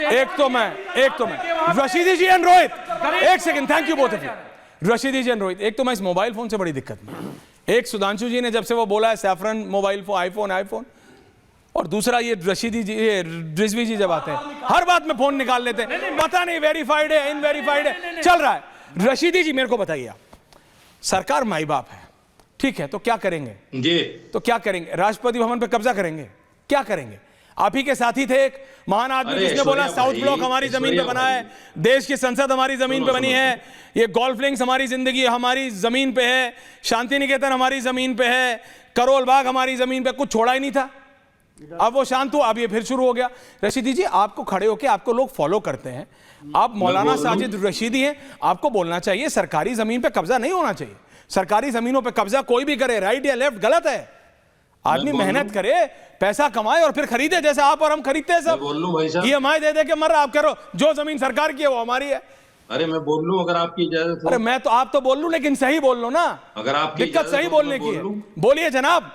एक तो मैं रशीदी जी एंड रोहित, एक second, thank you both of you. Rashidi ji and Rohit, एक तो मैं इस मोबाइल फोन से बड़ी दिक्कत में, एक सुधांशु जी ने जब से वो बोला है सैफरन मोबाइल फोन आईफोन, और दूसरा ये रशीदी जी, ये रिजवी जी जब आते हैं हर बात में फोन निकाल लेते हैं, पता नहीं वेरीफाइड है इनवेरीफाइड है, चल रहा है। रशीदी जी मेरे को बताइए, सरकार माई बाप है, ठीक है, तो क्या करेंगे जी? तो क्या करेंगे? राष्ट्रपति भवन पे कब्जा करेंगे? क्या करेंगे? आप ही के साथी थे एक महान आदमी जिसने बोला साउथ ब्लॉक हमारी जमीन पे बना है, देश की संसद हमारी जमीन पे बनी है, ये गोल्फ लिंक्स हमारी जिंदगी हमारी जमीन पे है, शांति निकेतन हमारी जमीन पे है, करोल बाग हमारी जमीन पे, कुछ छोड़ा ही नहीं था। अब वो शांत हुआ, अब ये फिर शुरू हो गया। रशीदी जी, आपको खड़े होकर आपको लोग फॉलो करते हैं, आप मौलाना साजिद रशीदी हैं, आपको बोलना चाहिए सरकारी जमीन पे कब्जा नहीं होना चाहिए। सरकारी जमीनों पे कब्जा कोई भी करे, राइट या लेफ्ट, गलत है। आदमी मेहनत करे, पैसा कमाए और फिर खरीदे, जैसे आप और हम खरीदते हैं सब। EMI दे के मर रहा, आप करो, जो जमीन सरकार की है वो हमारी है। अरे मैं बोल लूं अगर आपकी इजाजत हो? अरे मैं तो आप तो बोल लूं, लेकिन सही बोल लो ना, अगर आपकी दिक्कत सही बोलने की है। बोलिए जनाब,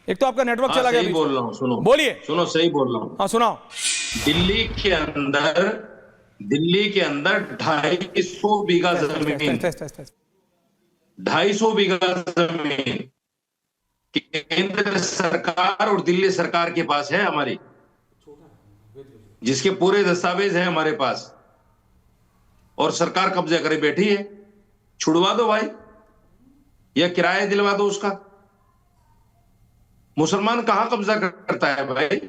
एक तो आपका नेटवर्क चला गया। सही बोल रहा हूँ, सुनो, बोलिए। सुनो, सही बोल रहा हूँ। हाँ सुनाओ। दिल्ली के अंदर 250 बीघा जमीन, 250 बीघा जमीन केंद्र सरकार और दिल्ली सरकार के पास है हमारी, जिसके पूरे दस्तावेज हैं हमारे पास, और सरकार कब्जा करे बैठी है। छुड़वा दो भाई, या किराया दिलवा दो उसका। मुसलमान कहां कब्जा करता है भाई?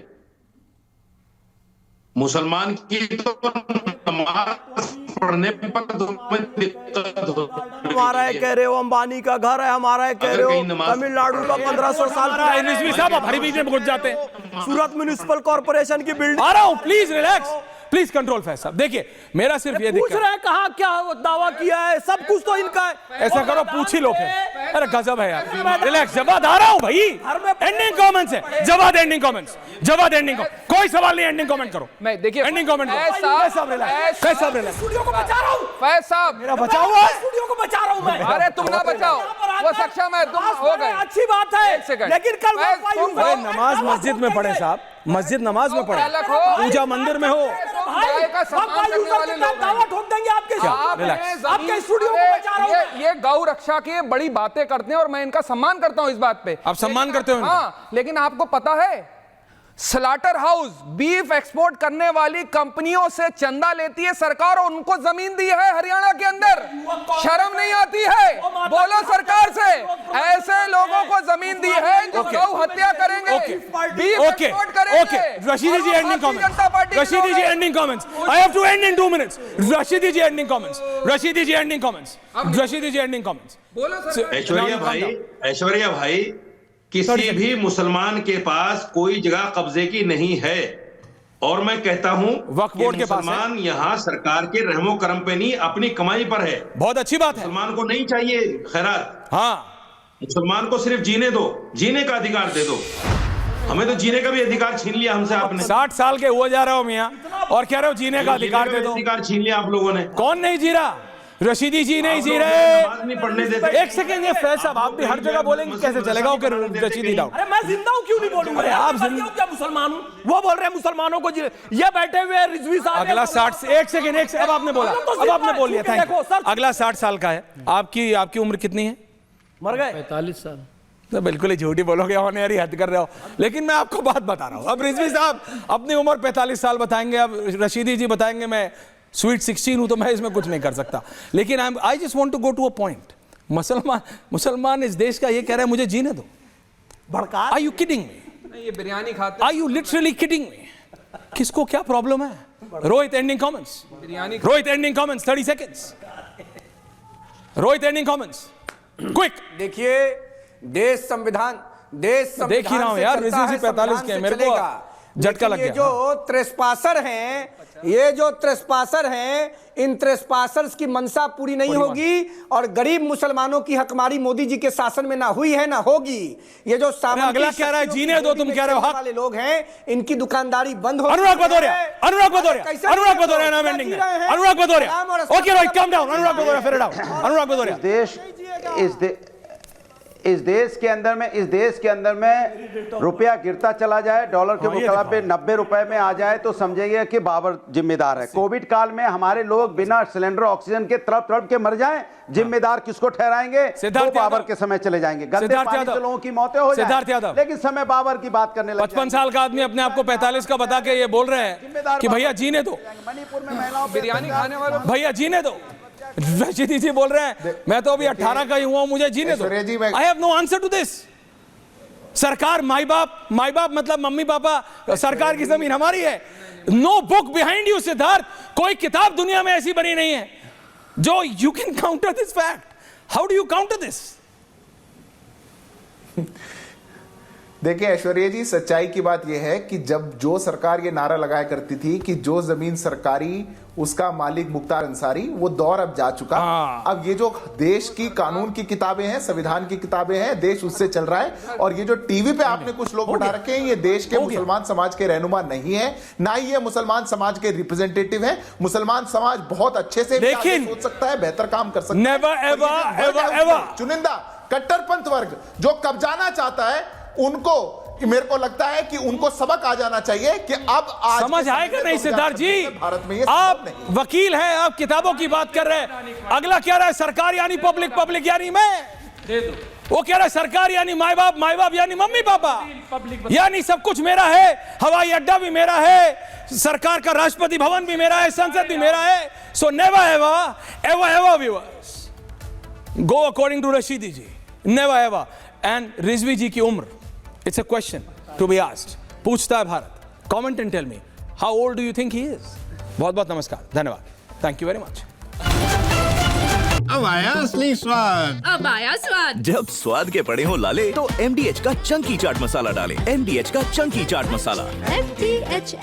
मुसलमान की तो नमाज पढ़ने पर दिक्कत हो। हमारा है कह रहे हो, अंबानी का घर है, हमारा है कह रहे हो, तमिलनाडु का 1500 साल का हरी बीच में घुस जाते हैं। सूरत म्युनिसिपल कॉर्पोरेशन की बिल्डिंग। आ रहा हूं, please relax, please control Faiz साहब। देखिए मेरा सिर्फ ये पूछ रहे हैं कहा क्या दावा किया है, सब कुछ तो इनका है। ऐसा करो, पूछ ही लो फिर। अरे गजब है यार, रिलैक्स, जवाब आ रहा हूं भाई, एंडिंग कमेंट्स है, जवाब एंडिंग कमेंट्स, जवाब एंडिंग, कोई सवाल नहीं, एंडिंग कमेंट करो। मैं देखिए एंडिंग कमेंट करो। फैज साहब रिलैक्स, स्टूडियो को बचा रहा हूं, फैज साहब मेरा बचाओ है, स्टूडियो को बचा रहा हूं मैं। अरे तुम ना बचाओ, वो सक्षम है, तुम हो गए, अच्छी बात है, लेकिन कल अरे नमाज मस्जिद में पढ़े साहब, मस्जिद नमाज में पढ़े, पूजा मंदिर में हो। दावा ठोक देंगे आपके स्टूडियो को बचा रहा हूं। ये गौ रक्षा की बड़ी बातें करते हैं और मैं इनका सम्मान करता हूं इस बात पे। आप सम्मान करते हो? हाँ, लेकिन आपको पता है स्लाटर हाउस बीफ एक्सपोर्ट करने वाली कंपनियों से चंदा लेती है सरकार, और उनको जमीन दी है हरियाणा के अंदर। शर्म नहीं आती है? बोलो सरकार से, ऐसे लोगों को जमीन दी है जो गौ हत्या करेंगे, बीफ एक्सपोर्ट करेंगे। Rashidi ji ending comments, Rashidi ji ending comments, I have to end in 2 minutes। Rashidi ji ending comments, Rashidi ji ending comments, Rashidi ji ending comments. Aishwarya भाई, किसी भी मुसलमान के पास कोई जगह कब्जे की नहीं है, और मैं कहता हूं वक्फ बोर्ड के पास है। मुसलमान यहाँ सरकार के रहमो करम पे नहीं, अपनी कमाई पर है। बहुत अच्छी बात है। मुसलमान को नहीं चाहिए खैरात, हाँ, मुसलमान को सिर्फ जीने दो, जीने का अधिकार दे दो। हमें तो जीने का भी अधिकार छीन लिया हमसे आपने। 60 साल के हुए जा रहे हो मियां, और कह रहे हो जीने का अधिकार दे दो। अधिकार छीन लिया आप लोगों ने। कौन नहीं जी रहा? रशीदी जी नहीं जी रहे। नहीं पढ़ने देते। एक सेकंड, ये फैज साहब आप भी हर जगह बोलेंगे, कैसे चलेगा? रशीदी डाउन। अरे मैं जिंदा हूं, क्यों नहीं बोलूंगा? अरे आप क्या मुसलमान हूं? वो बोल रहे हैं मुसलमानों को, ये बैठे हुए हैं रिजवी साहब। अगला 60, एक सेकंड, अब आपने बोला, अब आपने बोल लिया, थैंक यू। अगला 60 साल का है। आपकी उम्र कितनी है? मर गए 45 साल। तो बिल्कुल ही झूठी बोलोगे, ऑनरी हद कर रहे हो, लेकिन मैं आपको बात बता रहा हूं। अब रिजवी साहब अपनी उम्र 45 साल बताएंगे, अब रशीदी जी बताएंगे मैं स्वीट 16 हूं, तो मैं इसमें कुछ नहीं कर सकता। लेकिन I just want to go to a point. मुसलमान इस देश का ये कह रहा है मुझे जीने दो। भड़का आर यू किडिंग मी? ये बिरयानी खाते are you literally kidding me? किसको क्या प्रॉब्लम है? Rohit ending comments, biryani Rohit ending comments, 30 seconds. Rohit ending comments, quick. देखिए, देश संविधान देख ही रहा हूं यार, चलता है, 45 के संविधान मेरे से को चलेगा। झटका लग लेकिन गया। ये जो त्रेस्पासर हैं, इन त्रेस्पासर्स की मंशा पूरी नहीं होगी और गरीब मुसलमानों की हकमारी मोदी जी के शासन में ना हुई है ना होगी। ये जो अगला कह रहा है जीने दो, तुम कह रहे हो हक वाले लोग हैं, इनकी दुकानदारी बंद हो। अनुराग भदौरिया, अनुराग नाम एंडिंग में, अनुराग Bhadauria. Okay Rohit, calm down. Anurag Bhadauria, फेर डाउन। अनुराग भदौरिया। इस देश के अंदर में रुपया गिरता चला जाए, डॉलर के मुकाबले 90 रुपए में आ जाए तो समझेंगे कि बाबर जिम्मेदार है। कोविड काल में हमारे लोग बिना सिलेंडर ऑक्सीजन के तड़प के मर जाएं, जिम्मेदार किसको ठहराएंगे? तो बाबर के समय चले जाएंगे। गंदे पानी से लोगों की मौतें हो जाएं, लेकिन समय बाबर की बात करने लगे। 55 साल का आदमी अपने आप को 45 का बता के ये बोल रहे हैं कि भैया जीने दो। मणिपुर में महिलाओं बिरयानी खाने वालों भैया जीने दो। रशीदी जी बोल रहे हैं मैं तो अभी 18 का ही हुआ, मुझे जीने दो। I have no answer to this. सरकार माई बाप मतलब मम्मी पापा, सरकार की जमीन हमारी है। No book behind you Siddharth, कोई किताब दुनिया में ऐसी बनी नहीं है जो you can counter this fact. How do you counter this? देखिए ऐश्वर्या जी, सच्चाई की बात यह है कि जब जो सरकार ये नारा लगाया करती थी कि जो जमीन सरकारी उसका मालिक मुख्तार अंसारी, वो दौर अब जा चुका। अब ये जो देश की कानून की किताबें हैं, संविधान की किताबें हैं, देश उससे चल रहा है। और ये जो टीवी पे आपने कुछ लोग उठा रखे हैं, ये देश के मुसलमान समाज के रहनुमा नहीं है, ना ही ये मुसलमान समाज के रिप्रेजेंटेटिव है। मुसलमान समाज बहुत अच्छे से सोच सकता है, बेहतर काम कर सकता है। चुनिंदा कट्टरपंथ वर्ग जो कब्जाना चाहता है, उनको मेरे को लगता है कि उनको सबक आ जाना चाहिए कि अब आज समझ आएगा नहीं सिद्धार्थ जी। भारत में ये आप वकील हैं, आप किताबों की बात कर रहे हैं। अगला कह रहा है सरकार यानी पब्लिक, पब्लिक यानी मैं। वो कह रहा है सरकार यानी माई बाप यानी मम्मी पापा, यानी सब कुछ मेरा है। हवाई अड्डा भी मेरा है, सरकार का राष्ट्रपति भवन भी मेरा है, संसद भी मेरा है। So never ever viewers go according to Rashidi ji, never ever. And Rizvi ji की उम्र, it's a question to be asked. पूछता है Bharat. Comment and tell me, how old do you think he is? बहुत बहुत नमस्कार, धन्यवाद, thank you very much. अब आया असली स्वाद। जब स्वाद के पड़े हो लाले तो MDH का चंकी चाट मसाला डालें। MDH का चंकी चाट मसाला। MDH